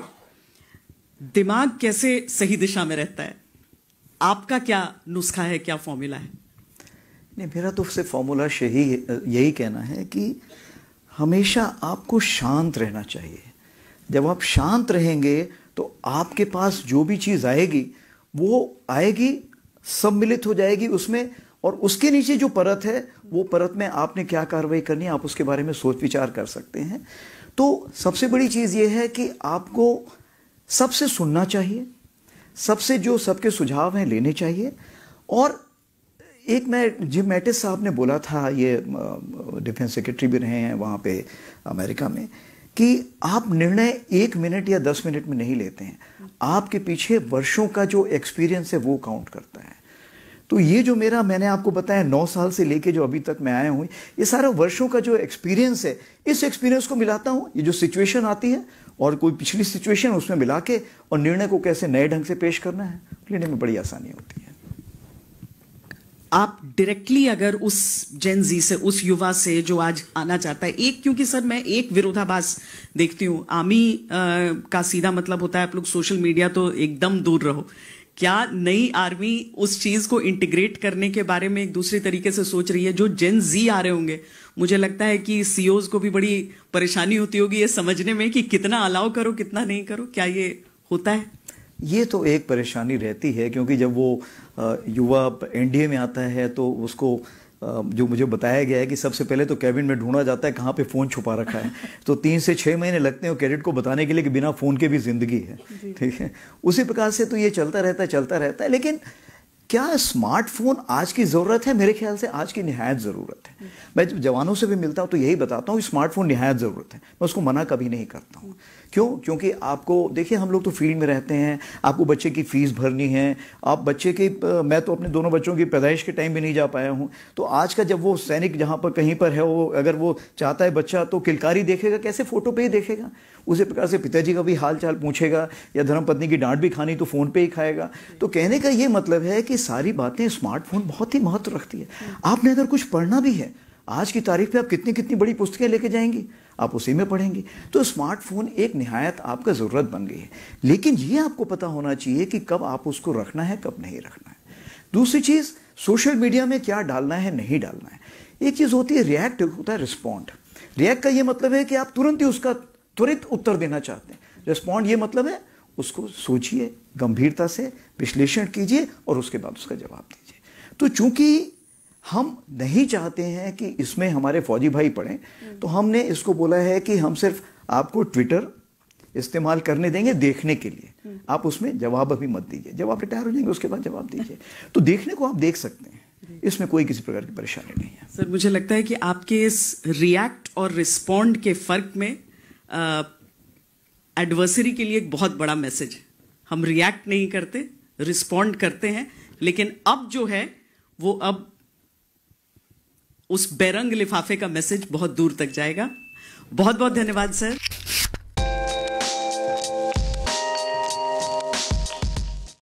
दिमाग कैसे सही दिशा में रहता है? आपका क्या नुस्खा है, क्या फॉर्मूला है? नहीं, मेरा तो सिर्फ फॉर्मूला यही कहना है कि हमेशा आपको शांत रहना चाहिए। जब आप शांत रहेंगे तो आपके पास जो भी चीज़ आएगी वो आएगी, सम्मिलित हो जाएगी उसमें, और उसके नीचे जो परत है वो परत में आपने क्या कार्रवाई करनी है आप उसके बारे में सोच विचार कर सकते हैं। तो सबसे बड़ी चीज़ ये है कि आपको सबसे सुनना चाहिए, सबसे जो सबके सुझाव हैं लेने चाहिए। और एक मैं जिम मैटिस साहब ने बोला था, ये डिफेंस सेक्रेटरी भी रहे हैं वहाँ पे अमेरिका में, कि आप निर्णय 1 मिनट या 10 मिनट में नहीं लेते हैं, आपके पीछे वर्षों का जो एक्सपीरियंस है वो काउंट करता है। तो ये जो मैंने आपको बताया 9 साल से लेके जो अभी तक मैं आया हूँ, ये सारा वर्षों का जो एक्सपीरियंस है, इस एक्सपीरियंस को मिलाता हूँ, ये जो सिचुएशन आती है और कोई पिछली सिचुएशन उसमें मिला के और निर्णय को कैसे नए ढंग से पेश करना है, लेने में बड़ी आसानी होती है। आप डायरेक्टली अगर उस जेन जी से, उस युवा से जो आज आना चाहता है, क्योंकि सर मैं एक विरोधाभास देखती हूँ, आर्मी का सीधा मतलब होता है आप लोग सोशल मीडिया तो एकदम दूर रहो। क्या नई आर्मी उस चीज को इंटीग्रेट करने के बारे में एक दूसरी तरीके से सोच रही है? जो जेन जी आ रहे होंगे, मुझे लगता है कि सीओज को भी बड़ी परेशानी होती होगी ये समझने में कि कितना अलाउ करो कितना नहीं करो। क्या ये होता है? ये तो एक परेशानी रहती है, क्योंकि जब वो युवा एनडीए में आता है तो उसको जो मुझे बताया गया है कि सबसे पहले तो कैबिन में ढूंढा जाता है कहाँ पे फ़ोन छुपा रखा है। तो 3 से 6 महीने लगते हैं कैडेट को बताने के लिए कि बिना फ़ोन के भी ज़िंदगी है। ठीक है, उसी प्रकार से तो ये चलता रहता है। लेकिन क्या स्मार्टफोन आज की ज़रूरत है? मेरे ख्याल से आज की निहायत ज़रूरत है। मैं जब जवानों से भी मिलता हूँ तो यही बताता हूँ कि स्मार्टफोन निहायत ज़रूरत है, मैं उसको मना कभी नहीं करता हूँ। क्यों? क्योंकि आपको देखिए, हम लोग तो फील्ड में रहते हैं, आपको बच्चे की फ़ीस भरनी है, आप बच्चे की मैं तो अपने दोनों बच्चों की पैदाइश के टाइम भी नहीं जा पाया हूँ। तो आज का जब वो सैनिक जहाँ पर कहीं पर है, वो अगर वो चाहता है बच्चा तो किलकारी देखेगा कैसे? फ़ोटो पे ही देखेगा। उसी प्रकार से पिताजी का भी हाल चाल पूछेगा, या धर्मपत्नी की डांट भी खानी तो फ़ोन पे ही खाएगा। तो कहने का ये मतलब है कि सारी बातें स्मार्टफोन बहुत ही महत्व रखती है। आपने अगर कुछ पढ़ना भी है, आज की तारीख पे आप कितनी बड़ी पुस्तकें लेके जाएंगी, आप उसी में पढ़ेंगी। तो स्मार्टफोन एक निहायत आपका ज़रूरत बन गई है, लेकिन ये आपको पता होना चाहिए कि कब आप उसको रखना है, कब नहीं रखना है। दूसरी चीज़, सोशल मीडिया में क्या डालना है, नहीं डालना है। एक चीज़ होती है रिएक्ट, होता है रिस्पॉन्ड। रिएक्ट का ये मतलब है कि आप तुरंत ही उसका त्वरित उत्तर देना चाहते हैं। रिस्पॉन्ड ये मतलब है उसको सोचिए, गंभीरता से विश्लेषण कीजिए और उसके बाद उसका जवाब दीजिए। तो चूंकि हम नहीं चाहते हैं कि इसमें हमारे फौजी भाई पढ़ें, तो हमने इसको बोला है कि हम सिर्फ आपको ट्विटर इस्तेमाल करने देंगे देखने के लिए, आप उसमें जवाब अभी मत दीजिए, जब आप रिटायर हो जाएंगे उसके बाद जवाब दीजिए। तो देखने को आप देख सकते हैं, इसमें कोई किसी प्रकार की परेशानी नहीं है। सर, मुझे लगता है कि आपके इस रिएक्ट और रिस्पॉन्ड के फर्क में एडवर्सरी के लिए एक बहुत बड़ा मैसेज है। हम रिएक्ट नहीं करते, रिस्पॉन्ड करते हैं, लेकिन अब जो है वो अब उस बेरंग लिफाफे का मैसेज बहुत दूर तक जाएगा। बहुत बहुत धन्यवाद सर।